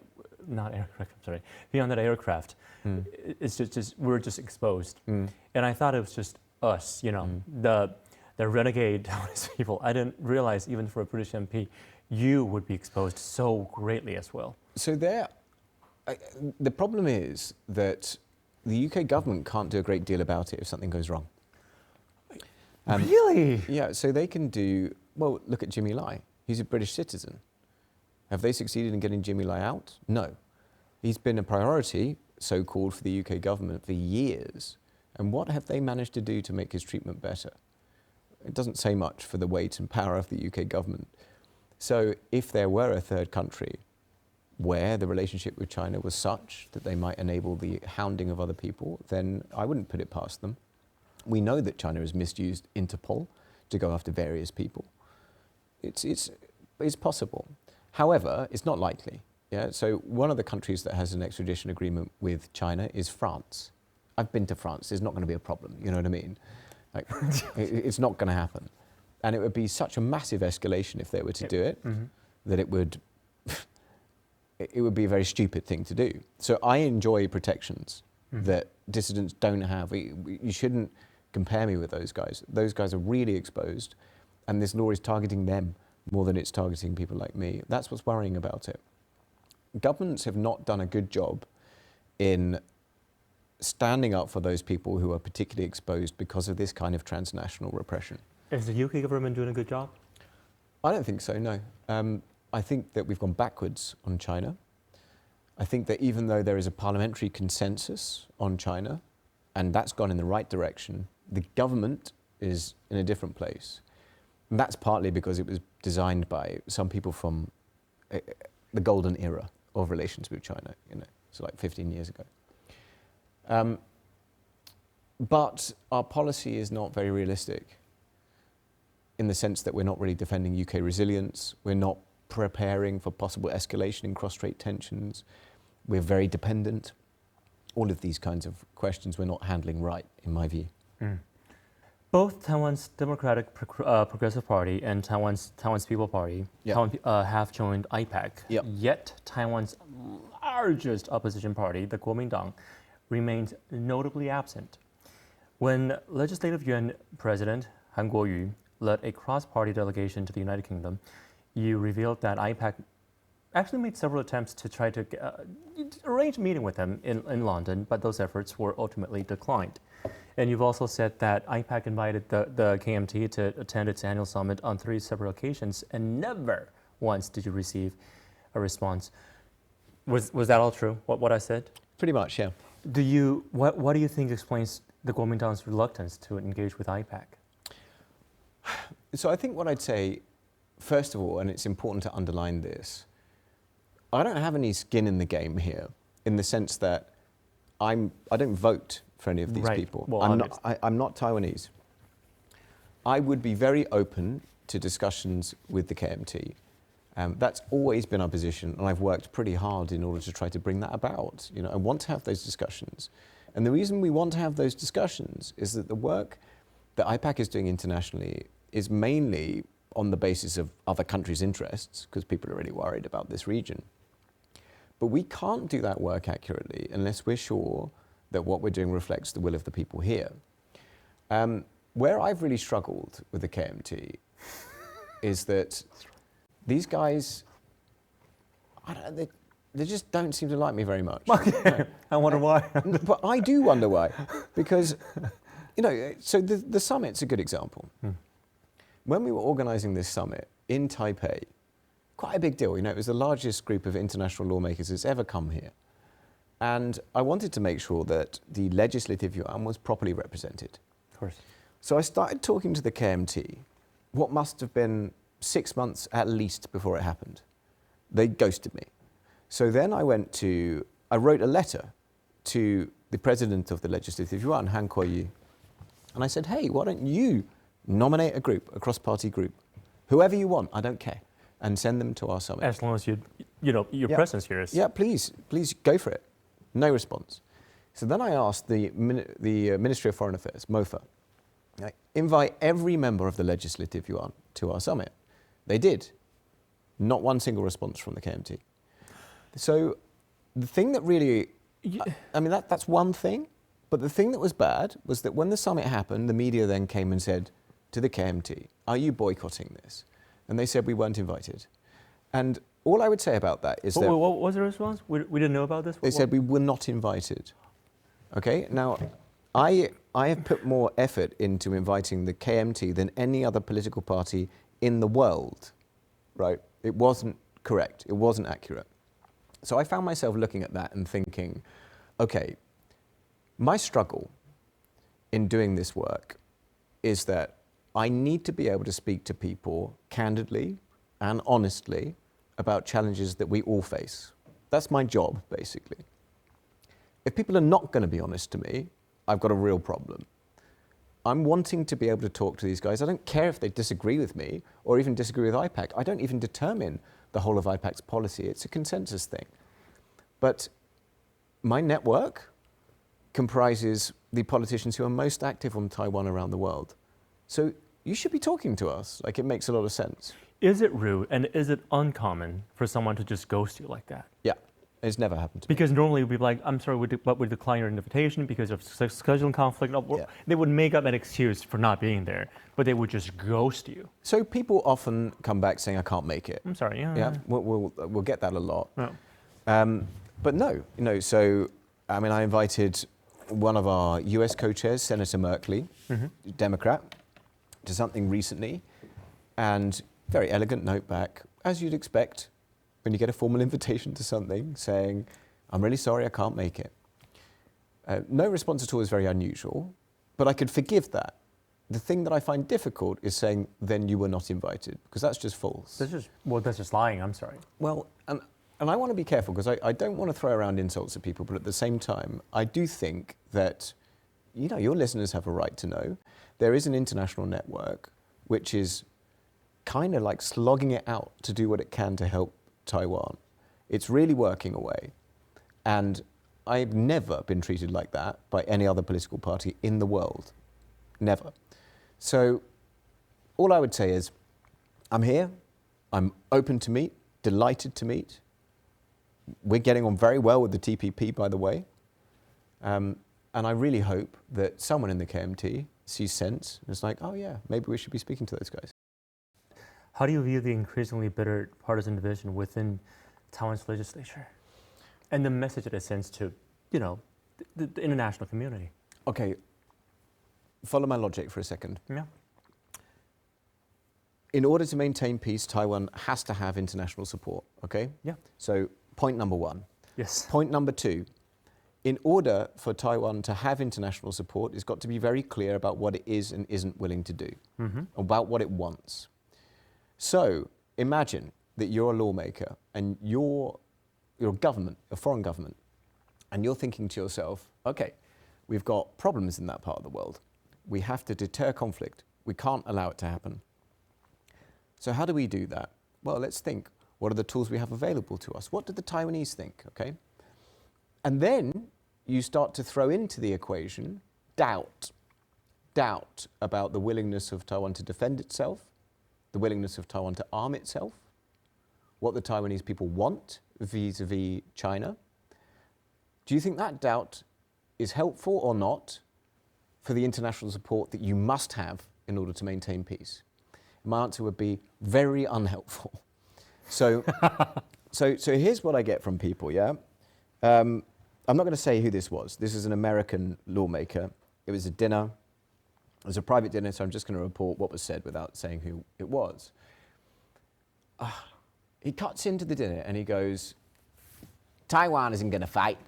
Speaker 1: not aircraft, I'm sorry, being on that aircraft, it's just we're just exposed. And I thought it was just us, you know, the renegade Taiwanese people. I didn't realize even for a British MP, you would be exposed so greatly as well.
Speaker 2: So the problem is that the UK government can't do a great deal about it if something goes wrong.
Speaker 1: Really?
Speaker 2: Yeah, so they can do, well, look at Jimmy Lai. He's a British citizen. Have they succeeded in getting Jimmy Lai out? No. He's been a priority, so-called, for the UK government for years. And what have they managed to do to make his treatment better? It doesn't say much for the weight and power of the UK government. So if there were a third country where the relationship with China was such that they might enable the hounding of other people, then I wouldn't put it past them. We know that China has misused Interpol to go after various people. It's possible. However, it's not likely. Yeah? So one of the countries that has an extradition agreement with China is France. I've been to France. There's not going to be a problem. You know what I mean? Like, it's not going to happen. And it would be such a massive escalation if they were to do it, that it would be a very stupid thing to do. So I enjoy protections that dissidents don't have. You shouldn't compare me with those guys. Those guys are really exposed, and this law is targeting them more than it's targeting people like me. That's what's worrying about it. Governments have not done a good job in standing up for those people who are particularly exposed because of this kind of transnational repression.
Speaker 1: Is the UK government doing a good job?
Speaker 2: I don't think so, no. I think that we've gone backwards on China. I think that even though there is a parliamentary consensus on China, and that's gone in the right direction, the government is in a different place. And that's partly because it was designed by some people from the golden era of relations with China, you know, so like 15 years ago. But our policy is not very realistic in the sense that we're not really defending UK resilience, we're not preparing for possible escalation in cross-strait tensions, we're very dependent. All of these kinds of questions we're not handling right, in my view.
Speaker 1: Both Taiwan's Democratic Progressive Party and Taiwan's People Party have joined IPAC. Yet Taiwan's largest opposition party, the Kuomintang, remains notably absent. When Legislative Yuan President Han Kuo-yu led a cross-party delegation to the United Kingdom, you revealed that IPAC actually made several attempts to try to arrange a meeting with him in London, but those efforts were ultimately declined. And you've also said that IPAC invited the KMT to attend its annual summit on 3 separate occasions, and never once did you receive a response. Was that all true, what I said?
Speaker 2: Pretty much, yeah.
Speaker 1: What do you think explains the Kuomintang's reluctance to engage with IPAC?
Speaker 2: So I think what I'd say, first of all, and it's important to underline this, I don't have any skin in the game here, in the sense that I don't vote for any of these people.
Speaker 1: Well,
Speaker 2: I'm not Taiwanese. I would be very open to discussions with the KMT. That's always been our position, and I've worked pretty hard in order to try to bring that about. You know, I want to have those discussions. And the reason we want to have those discussions is that the work that IPAC is doing internationally is mainly on the basis of other countries' interests, because people are really worried about this region. But we can't do that work accurately unless we're sure that what we're doing reflects the will of the people here. Where I've really struggled with the KMT is that these guys, I don't know, they just don't seem to like me very much.
Speaker 1: Okay. I wonder why.
Speaker 2: But I do wonder why, because, you know, so the summit's a good example. When we were organizing this summit in Taipei, quite a big deal, you know, it was the largest group of international lawmakers that's ever come here. And I wanted to make sure that the legislative yuan was properly represented.
Speaker 1: Of course.
Speaker 2: So I started talking to the KMT, what must have been 6 months at least before it happened. They ghosted me. So then I wrote a letter to the president of the legislative yuan, Han Kuo-yu, and I said, hey, why don't you nominate a group, a cross-party group, whoever you want, I don't care, and send them to our summit.
Speaker 1: As long as your presence here is.
Speaker 2: Yeah, please go for it. No response. So then I asked the Ministry of Foreign Affairs, MOFA, invite every member of the legislative yuan to our summit. They did. Not one single response from the KMT. So the thing that really, I mean, that's one thing, but the thing that was bad was that when the summit happened, the media then came and said to the KMT, are you boycotting this? And they said we weren't invited. And all I would say about that is that...
Speaker 1: What was the response? We didn't know about this?
Speaker 2: They said we were not invited. Okay, now I have put more effort into inviting the KMT than any other political party in the world, right? It wasn't correct, it wasn't accurate. So I found myself looking at that and thinking, okay, my struggle in doing this work is that I need to be able to speak to people candidly and honestly about challenges that we all face. That's my job, basically. If people are not going to be honest to me, I've got a real problem. I'm wanting to be able to talk to these guys. I don't care if they disagree with me or even disagree with IPAC. I don't even determine the whole of IPAC's policy. It's a consensus thing. But my network comprises the politicians who are most active on Taiwan around the world. So you should be talking to us. Like, it makes a lot of sense.
Speaker 1: Is it rude and is it uncommon for someone to just ghost you like that?
Speaker 2: Yeah, it's never happened to me.
Speaker 1: Because normally we'd be like, I'm sorry, but we decline your invitation because of scheduling conflict.
Speaker 2: Yeah.
Speaker 1: They would make up an excuse for not being there, but they would just ghost you.
Speaker 2: So people often come back saying, I can't make it.
Speaker 1: I'm sorry, yeah.
Speaker 2: Yeah, we'll get that a lot.
Speaker 1: Yeah.
Speaker 2: But no, you know, so, I mean, I invited one of our US co-chairs, Senator Merkley, Democrat, to something recently, and very elegant note back, as you'd expect when you get a formal invitation to something, saying, I'm really sorry, I can't make it. No response at all is very unusual, but I could forgive that. The thing that I find difficult is saying, then you were not invited, because that's just false.
Speaker 1: That's just lying, I'm sorry.
Speaker 2: Well, and I want to be careful, because I don't want to throw around insults at people, but at the same time, I do think that, you know, your listeners have a right to know. There is an international network which is kind of like slogging it out to do what it can to help Taiwan. It's really working away. And I've never been treated like that by any other political party in the world. Never. So all I would say is, I'm here, I'm open to meet, delighted to meet. We're getting on very well with the TPP, by the way. And I really hope that someone in the KMT sees sense and is like, oh yeah, maybe we should be speaking to those guys.
Speaker 1: How do you view the increasingly bitter partisan division within Taiwan's legislature and the message that it sends to, you know, the international community?
Speaker 2: Okay, follow my logic for a second.
Speaker 1: Yeah.
Speaker 2: In order to maintain peace, Taiwan has to have international support, okay?
Speaker 1: Yeah.
Speaker 2: So point number one.
Speaker 1: Yes.
Speaker 2: Point number two, in order for Taiwan to have international support, it's got to be very clear about what it is and isn't willing to do, about what it wants. So imagine that you're a lawmaker and you're a government, a foreign government, and you're thinking to yourself, okay, we've got problems in that part of the world. We have to deter conflict. We can't allow it to happen. So how do we do that? Well, let's think, what are the tools we have available to us? What do the Taiwanese think, okay? And then you start to throw into the equation doubt about the willingness of Taiwan to defend itself, the willingness of Taiwan to arm itself, what the Taiwanese people want vis-a-vis China. Do you think that doubt is helpful or not for the international support that you must have in order to maintain peace? My answer would be very unhelpful. So here's what I get from people, yeah? I'm not going to say who this was. This is an American lawmaker. It was a dinner. It was a private dinner, so I'm just going to report what was said without saying who it was. He cuts into the dinner and he goes, Taiwan isn't going to fight.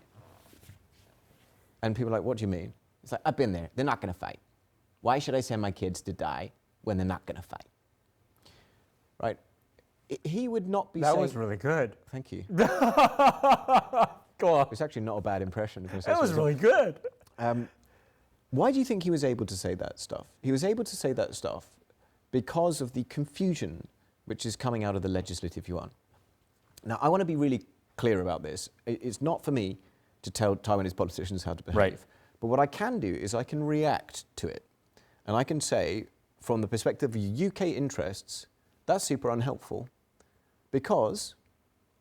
Speaker 2: And people are like, what do you mean? It's like, I've been there. They're not going to fight. Why should I send my kids to die when they're not going to fight? Right? He would not be saying...
Speaker 1: That was really good.
Speaker 2: Thank you.
Speaker 1: Go on.
Speaker 2: It's actually not a bad impression.
Speaker 1: That was really good.
Speaker 2: Why do you think he was able to say that stuff? He was able to say that stuff because of the confusion which is coming out of the legislative yuan. Now, I want to be really clear about this. It's not for me to tell Taiwanese politicians how to behave.
Speaker 1: Right.
Speaker 2: But what I can do is I can react to it. And I can say, from the perspective of UK interests, that's super unhelpful. Because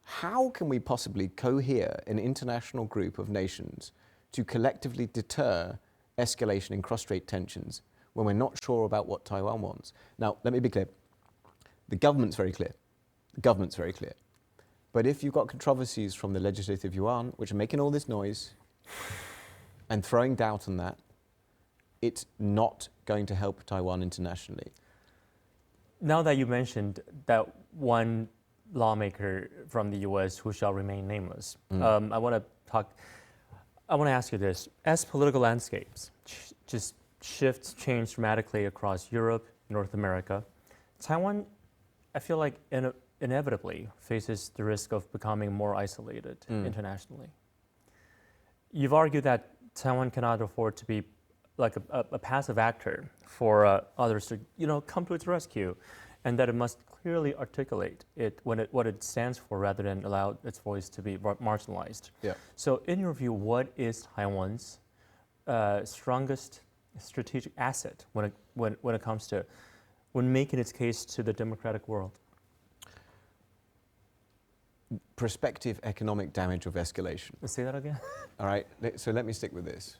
Speaker 2: how can we possibly cohere an international group of nations to collectively deter escalation in cross-strait tensions when we're not sure about what Taiwan wants? Now, let me be clear. The government's very clear. The government's very clear. But if you've got controversies from the legislative yuan, which are making all this noise and throwing doubt on that, it's not going to help Taiwan internationally.
Speaker 1: Now that you mentioned that one lawmaker from the U.S. who shall remain nameless, I want to ask you this: as political landscapes just change dramatically across Europe, North America, Taiwan, I feel like inevitably faces the risk of becoming more isolated internationally. You've argued that Taiwan cannot afford to be like a passive actor for others to, come to its rescue, and that it must clearly articulate what it stands for rather than allow its voice to be marginalized.
Speaker 2: Yeah.
Speaker 1: So, in your view, what is Taiwan's strongest strategic asset when it comes to making its case to the democratic world?
Speaker 2: Prospective economic damage of escalation.
Speaker 1: Let's say that again.
Speaker 2: All right, so let me stick with this.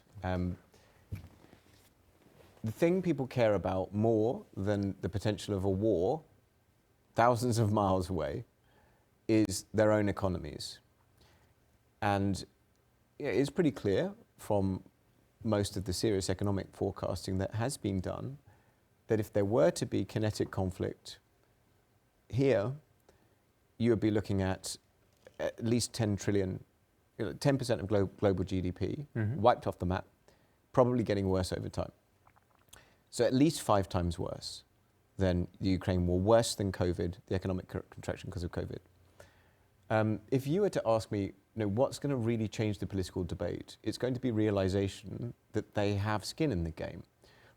Speaker 2: The thing people care about more than the potential of a war thousands of miles away is their own economies. And it's pretty clear from most of the serious economic forecasting that has been done that if there were to be kinetic conflict here, you would be looking at least 10 trillion, 10% of global GDP wiped off the map, probably getting worse over time. So at least 5 times worse than the Ukraine war, worse than COVID, the economic contraction because of COVID. If you were to ask me, what's going to really change the political debate, it's going to be realization that they have skin in the game.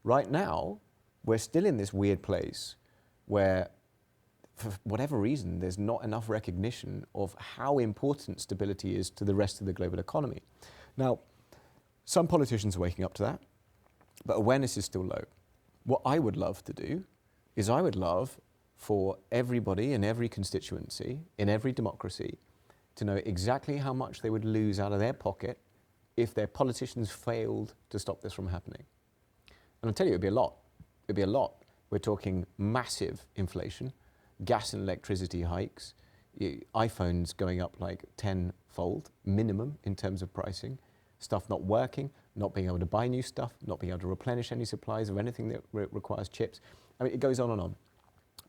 Speaker 2: Right now, we're still in this weird place where, for whatever reason, there's not enough recognition of how important stability is to the rest of the global economy. Now, some politicians are waking up to that, but awareness is still low. What I would love to do is I would love for everybody in every constituency, in every democracy, to know exactly how much they would lose out of their pocket if their politicians failed to stop this from happening. And I'll tell you, it'd be a lot. It'd be a lot. We're talking massive inflation, gas and electricity hikes, iPhones going up like 10-fold minimum in terms of pricing, stuff not working, not being able to buy new stuff, not being able to replenish any supplies of anything that requires chips. I mean, it goes on and on.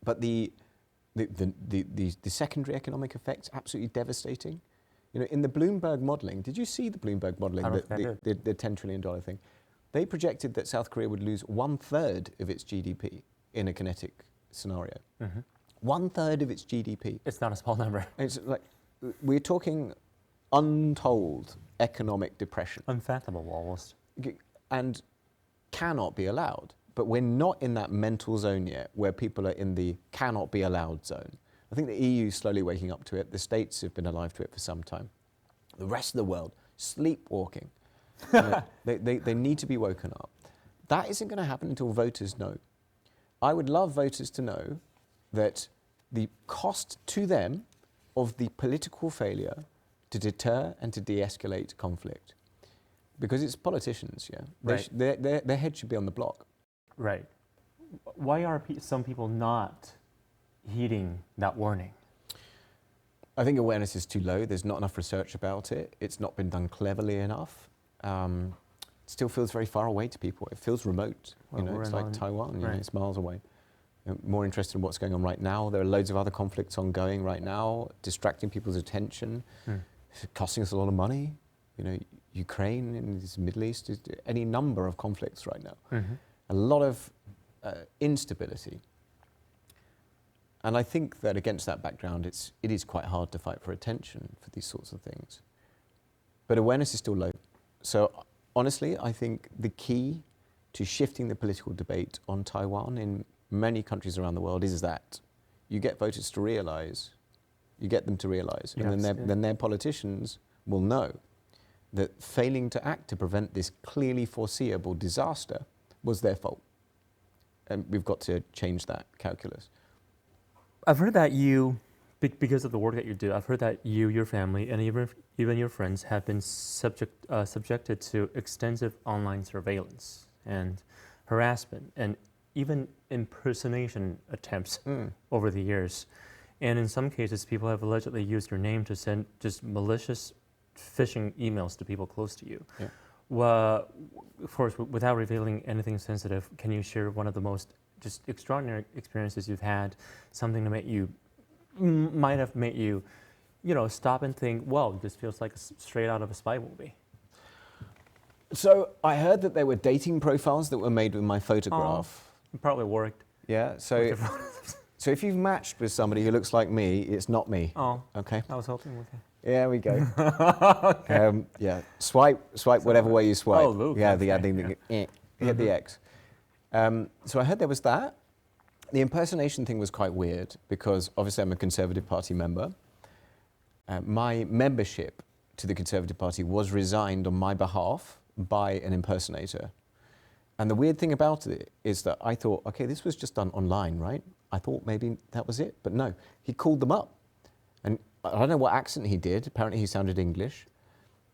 Speaker 2: But the secondary economic effects, absolutely devastating. You know, in the Bloomberg modeling, did you see the Bloomberg modeling, the $10 trillion thing? They projected that South Korea would lose 1/3 of its GDP in a kinetic scenario. 1/3 of its GDP.
Speaker 1: It's not a small number.
Speaker 2: It's like, we're talking untold economic depression.
Speaker 1: Unfathomable almost.
Speaker 2: And cannot be allowed. But we're not in that mental zone yet where people are in the cannot be allowed zone. I think the EU is slowly waking up to it. The States have been alive to it for some time. The rest of the world, sleepwalking. You know, they need to be woken up. That isn't going to happen until voters know. I would love voters to know that the cost to them of the political failure to deter and to de-escalate conflict, because it's politicians, yeah.
Speaker 1: Right.
Speaker 2: Their head should be on the block.
Speaker 1: Right. Why are some people not heeding that warning?
Speaker 2: I think awareness is too low. There's not enough research about it. It's not been done cleverly enough. It still feels very far away to people. It feels remote.
Speaker 1: Well,
Speaker 2: you know, it's like Taiwan. You know,
Speaker 1: right.
Speaker 2: it's miles away. More interested in what's going on right now. There are loads of other conflicts ongoing right now, distracting people's attention, costing us a lot of money. You know, Ukraine in the Middle East, any number of conflicts right now. A lot of instability. And I think that against that background, it is quite hard to fight for attention for these sorts of things. But awareness is still low. So honestly, I think the key to shifting the political debate on Taiwan in many countries around the world is that you get voters to realize, you get them to realize, and then their politicians will know that failing to act to prevent this clearly foreseeable disaster was their fault. And we've got to change that calculus.
Speaker 1: I've heard that you, because of the work that you do, I've heard that you, your family, and even your friends have been subjected to extensive online surveillance and harassment and even impersonation attempts over the years. And in some cases, people have allegedly used your name to send just malicious phishing emails to people close to you.
Speaker 2: Yeah.
Speaker 1: Well, of course, without revealing anything sensitive, can you share one of the most just extraordinary experiences you've had, something to might have made you, you know, stop and think, well, this feels like straight out of a spy movie?
Speaker 2: So I heard that there were dating profiles that were made with my photograph.
Speaker 1: It probably worked.
Speaker 2: Yeah, so if you've matched with somebody who looks like me, it's not me.
Speaker 1: Oh,
Speaker 2: okay.
Speaker 1: I was hoping. Okay.
Speaker 2: Yeah, we go.
Speaker 1: Okay.
Speaker 2: Yeah, swipe whatever way you swipe.
Speaker 1: Oh, Luke.
Speaker 2: Yeah, hit the X. So I heard there was that. The impersonation thing was quite weird because obviously I'm a Conservative Party member. My membership to the Conservative Party was resigned on my behalf by an impersonator. And the weird thing about it is that I thought, okay, this was just done online, right? I thought maybe that was it, but no, he called them up. And I don't know what accent he did. Apparently he sounded English.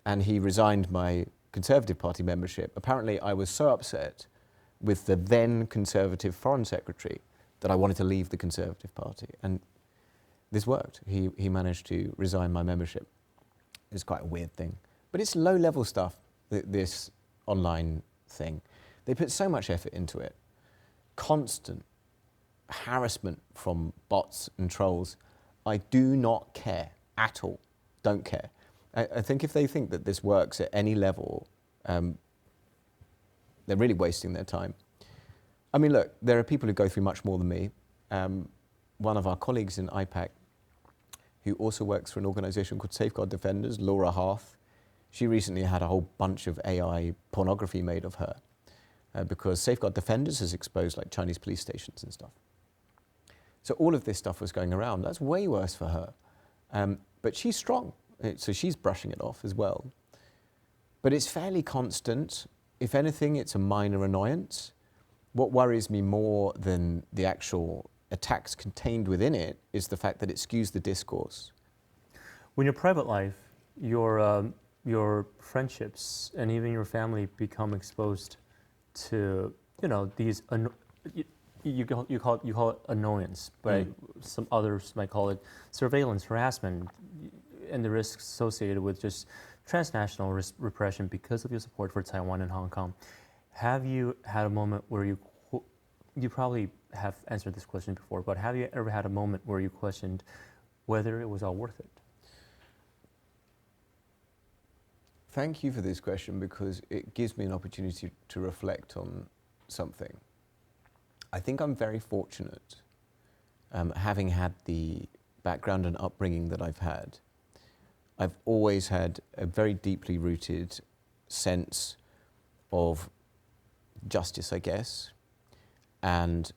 Speaker 2: And he resigned my Conservative Party membership. Apparently I was so upset with the then Conservative Foreign Secretary that I wanted to leave the Conservative Party. And this worked. He managed to resign my membership. It was quite a weird thing. But it's low-level stuff, this online thing. They put so much effort into it. Constant harassment from bots and trolls. I do not care at all. Don't care. I think if they think that this works at any level, they're really wasting their time. I mean, look, there are people who go through much more than me. One of our colleagues in IPAC, who also works for an organization called Safeguard Defenders, Laura Harth, she recently had a whole bunch of AI pornography made of her because Safeguard Defenders has exposed like Chinese police stations and stuff. So all of this stuff was going around. That's way worse for her. But she's strong, so she's brushing it off as well. But it's fairly constant. If anything, it's a minor annoyance. What worries me more than the actual attacks contained within it is the fact that it skews the discourse.
Speaker 1: When your private life, your friendships, and even your family become exposed to, you know, these, you call it annoyance, but some others might call it surveillance, harassment,
Speaker 3: and the risks associated with just transnational repression because of your support for Taiwan and Hong Kong. Have you had a moment where you probably have answered this question before, but have you ever had a moment where you questioned whether it was all worth it?
Speaker 2: Thank you for this question because it gives me an opportunity to reflect on something. I think I'm very fortunate, having had the background and upbringing that I've had. I've always had a very deeply rooted sense of justice, I guess, and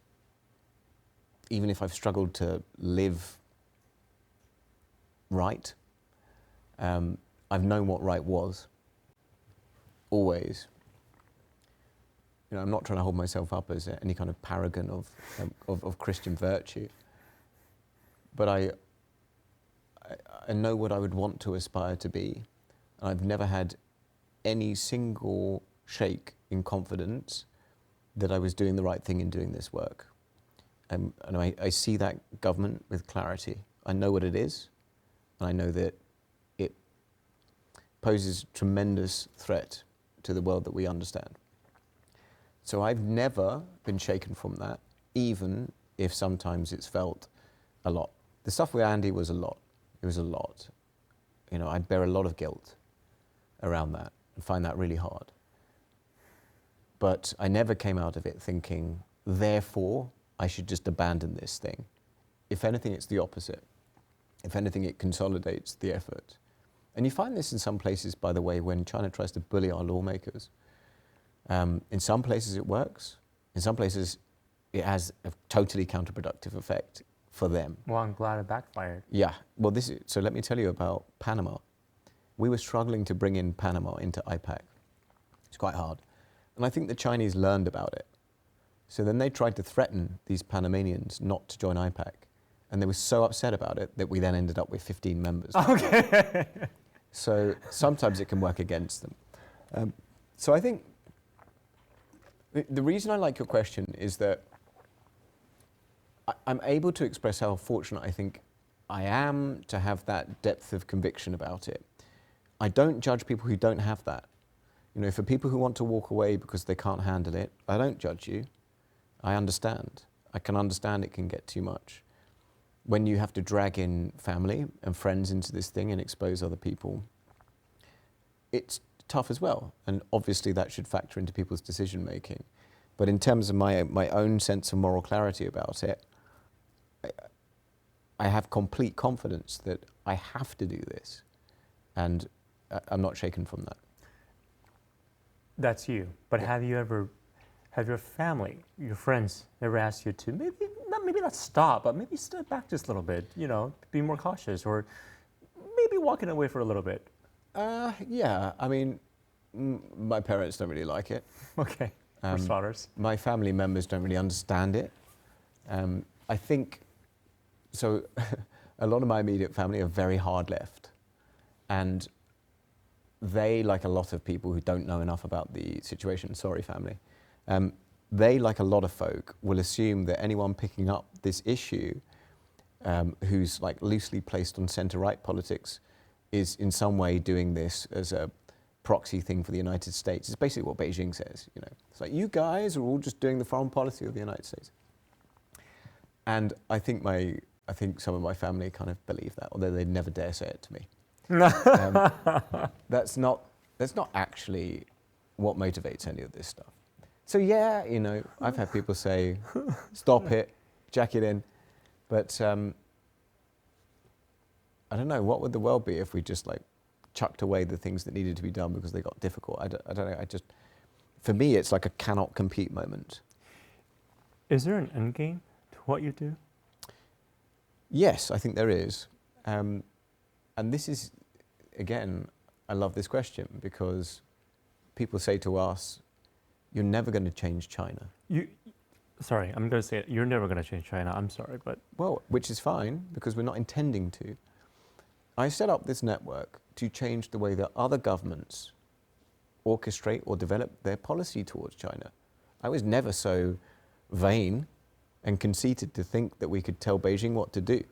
Speaker 2: even if I've struggled to live right, I've known what right was, always. You know, I'm not trying to hold myself up as any kind of paragon of Christian virtue, but I know what I would want to aspire to be. And I've never had any single shake in confidence that I was doing the right thing in doing this work. And I see that government with clarity. I know what it is, and I know that it poses tremendous threat to the world that we understand. So I've never been shaken from that, even if sometimes it's felt a lot. The stuff with Andy was a lot. It was a lot. You know, I bear a lot of guilt around that and find that really hard. But I never came out of it thinking, therefore, I should just abandon this thing. If anything, it's the opposite. If anything, it consolidates the effort. And you find this in some places, by the way, when China tries to bully our lawmakers. In some places it works. In some places it has a totally counterproductive effect for them.
Speaker 3: Well, I'm glad it backfired.
Speaker 2: Yeah, well so let me tell you about Panama. We were struggling to bring in Panama into IPAC. It's quite hard. And I think the Chinese learned about it. So then they tried to threaten these Panamanians not to join IPAC. And they were so upset about it that we then ended up with 15 members.
Speaker 3: Okay.
Speaker 2: So sometimes it can work against them. So I think the reason I like your question is that I'm able to express how fortunate I think I am to have that depth of conviction about it. I don't judge people who don't have that. You know, for people who want to walk away because they can't handle it, I don't judge you. I understand. I can understand it can get too much. When you have to drag in family and friends into this thing and expose other people, it's tough as well. And obviously that should factor into people's decision making. But in terms of my own sense of moral clarity about it, I have complete confidence that I have to do this. And I'm not shaken from that.
Speaker 3: That's you. But have your family, your friends ever asked you to maybe not stop, but maybe step back just a little bit, you know, be more cautious, or maybe walking away for a little bit?
Speaker 2: Yeah, I mean, my parents don't really like it.
Speaker 3: Okay, for starters.
Speaker 2: My family members don't really understand it. I think, so a lot of my immediate family are very hard left. And they, like a lot of people who don't know enough about the situation, sorry family, they, like a lot of folk, will assume that anyone picking up this issue who's like loosely placed on centre-right politics is in some way doing this as a proxy thing for the United States. It's basically what Beijing says, you know. It's like, you guys are all just doing the foreign policy of the United States. And I think some of my family kind of believe that, although they never dare say it to me. That's not actually what motivates any of this stuff. So yeah, you know, I've had people say, stop it, jack it in. But I don't know, what would the world be if we just like chucked away the things that needed to be done because they got difficult? I don't know, for me, it's like a cannot compete moment.
Speaker 3: Is there an end game to what you do?
Speaker 2: Yes, I think there is. And this is, again, I love this question because people say to us, you're never going to change China.
Speaker 3: Sorry, I'm going to say it. You're never going to change China. I'm sorry, but...
Speaker 2: Well, which is fine because we're not intending to. I set up this network to change the way that other governments orchestrate or develop their policy towards China. I was never so vain and conceited to think that we could tell Beijing what to do.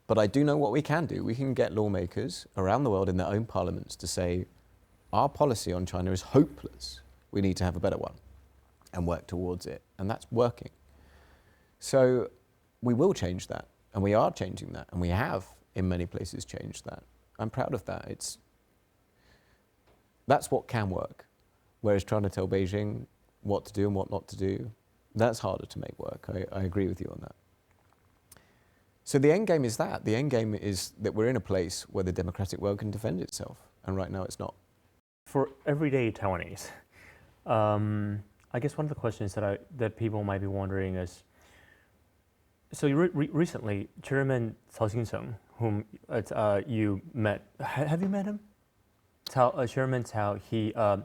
Speaker 2: But I do know what we can do. We can get lawmakers around the world in their own parliaments to say, our policy on China is hopeless. We need to have a better one and work towards it. And that's working. So we will change that. And we are changing that. And we have, in many places, changed that. I'm proud of that. That's what can work. Whereas trying to tell Beijing what to do and what not to do, that's harder to make work. I agree with you on that. So the end game is that. The end game is that we're in a place where the democratic world can defend itself. And right now it's not.
Speaker 3: For everyday Taiwanese, I guess one of the questions that people might be wondering is, so recently, Chairman Cao Xing-seng, whom you met, have you met him? Chairman Cao,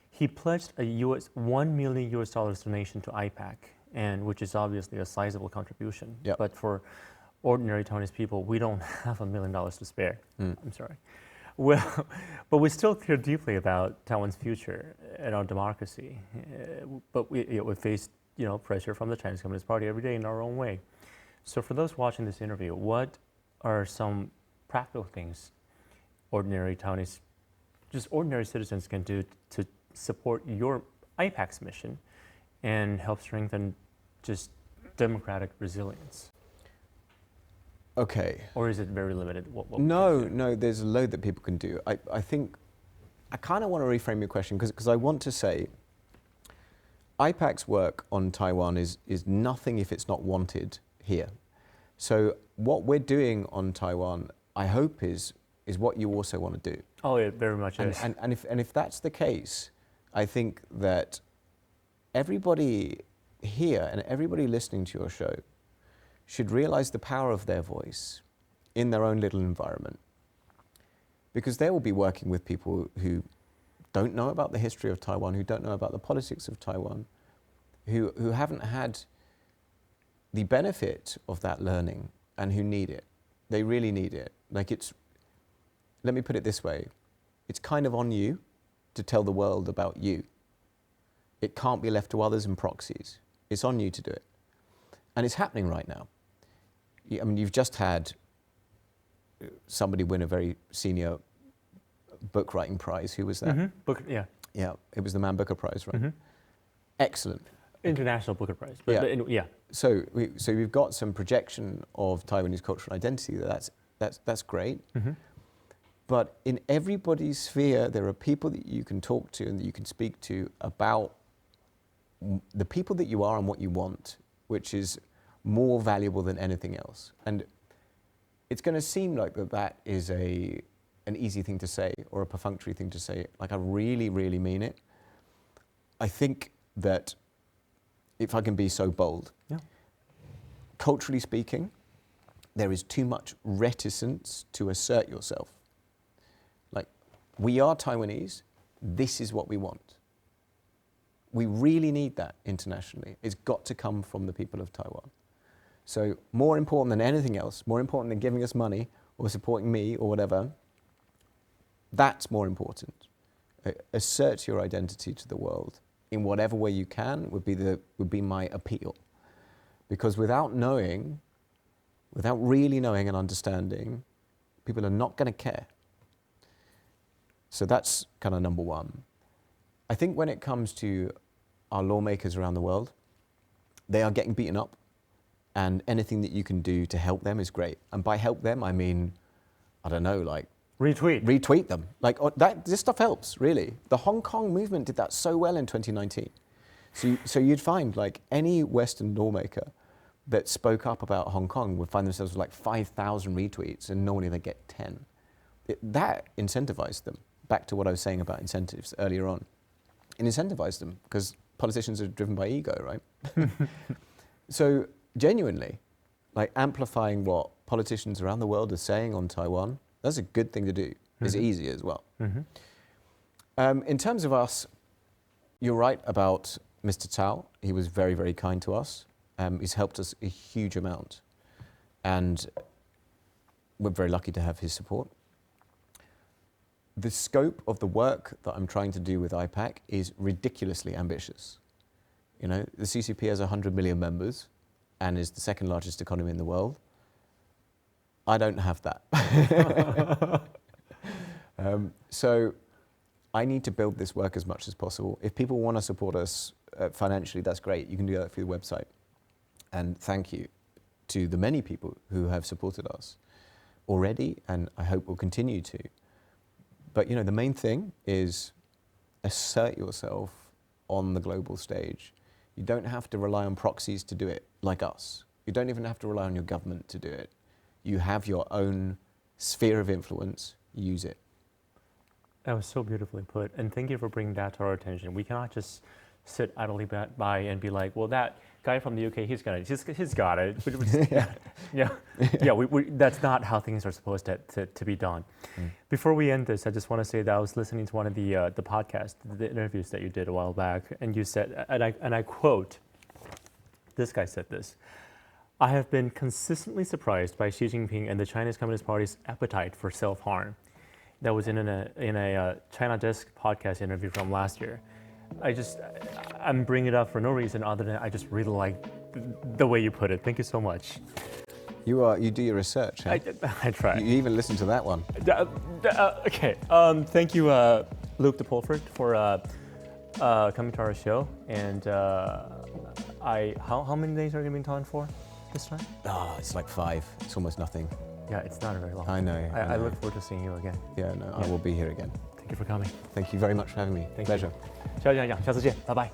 Speaker 3: he pledged a $1 million donation to IPAC, and which is obviously a sizable contribution.
Speaker 2: Yep.
Speaker 3: But for ordinary Taiwanese people, we don't have $1 million to spare. I'm sorry. Well, but we still care deeply about Taiwan's future and our democracy. But we face pressure from the Chinese Communist Party every day in our own way. So for those watching this interview, what are some practical things ordinary Taiwanese, just ordinary citizens can do to support your IPAC's mission and help strengthen just democratic resilience?
Speaker 2: Okay.
Speaker 3: Or is it very limited?
Speaker 2: No, there's a load that people can do. I think, I kind of want to reframe your question because I want to say IPAC's work on Taiwan is nothing if it's not wanted here. So what we're doing on Taiwan, I hope is what you also want to do.
Speaker 3: Oh, it very much is.
Speaker 2: And if that's the case, I think that everybody here and everybody listening to your show should realize the power of their voice in their own little environment. Because they will be working with people who don't know about the history of Taiwan, who don't know about the politics of Taiwan, who haven't had the benefit of that learning and who need it. They really need it. Let me put it this way. It's kind of on you to tell the world about you. It can't be left to others and proxies. It's on you to do it. And it's happening right now. I mean, you've just had somebody win a very senior book writing prize. Who was that?
Speaker 3: Mm-hmm.
Speaker 2: Yeah, it was the Man Booker Prize, right? Mm-hmm. Excellent.
Speaker 3: International Booker Prize.
Speaker 2: Yeah. So we've got some projection of Taiwanese cultural identity. That's great. Mm-hmm. But in everybody's sphere, there are people that you can talk to and that you can speak to about the people that you are and what you want, which is more valuable than anything else. And it's going to seem like that is an easy thing to say or a perfunctory thing to say. Like, I really, really mean it. I think that if I can be so bold, culturally speaking, there is too much reticence to assert yourself. Like, we are Taiwanese, this is what we want. We really need that internationally. It's got to come from the people of Taiwan. So more important than anything else, more important than giving us money or supporting me or whatever, that's more important. Assert your identity to the world in whatever way you can would be my appeal. Because without really knowing and understanding, people are not going to care. So that's kind of number one. I think when it comes to our lawmakers around the world, they are getting beaten up, and anything that you can do to help them is great. And by help them, I mean, I don't know, like retweet them. Like this stuff helps, really. The Hong Kong movement did that so well in 2019. So you'd find like any Western lawmaker that spoke up about Hong Kong would find themselves with like 5,000 retweets, and normally they get 10. That incentivized them. Back to what I was saying about incentives earlier on. It incentivized them because politicians are driven by ego, right? So genuinely, like amplifying what politicians around the world are saying on Taiwan, that's a good thing to do. It's easy as well. In terms of us, you're right about Mr. Cao. He was very, very kind to us. He's helped us a huge amount. And we're very lucky to have his support. The scope of the work that I'm trying to do with IPAC is ridiculously ambitious. You know, the CCP has 100 million members and is the second largest economy in the world. I don't have that. So I need to build this work as much as possible. If people want to support us financially, that's great. You can do that through the website. And thank you to the many people who have supported us already, and I hope will continue to. But you know, the main thing is assert yourself on the global stage. You don't have to rely on proxies to do it, like us. You don't even have to rely on your government to do it. You have your own sphere of influence, use it.
Speaker 3: That was so beautifully put, and thank you for bringing that to our attention. We cannot just sit idly by and be like, well, that guy from the UK, he's got it. That's not how things are supposed to be done. Before we end this, I just want to say that I was listening to one of the podcasts, the interviews that you did a while back, and you said, and I quote, this guy said this: "I have been consistently surprised by Xi Jinping and the Chinese Communist Party's appetite for self-harm." That was in a China Desk podcast interview from last year. I'm bringing it up for no reason other than I just really like the way you put it. Thank you so much.
Speaker 2: You do your research, huh?
Speaker 3: I try.
Speaker 2: You even listen to that one.
Speaker 3: Okay. Thank you, Luke de Pulford, for coming to our show. And how many days are you going to be in Taiwan for this time?
Speaker 2: Oh, it's like 5. It's almost nothing.
Speaker 3: Yeah, it's not very long.
Speaker 2: I know.
Speaker 3: I look forward to seeing you again.
Speaker 2: Yeah, no, I will be here again.
Speaker 3: Thank you for coming.
Speaker 2: Thank you very much for having me.
Speaker 3: Thank
Speaker 2: Pleasure.
Speaker 3: 小姐讲，下次见，拜拜。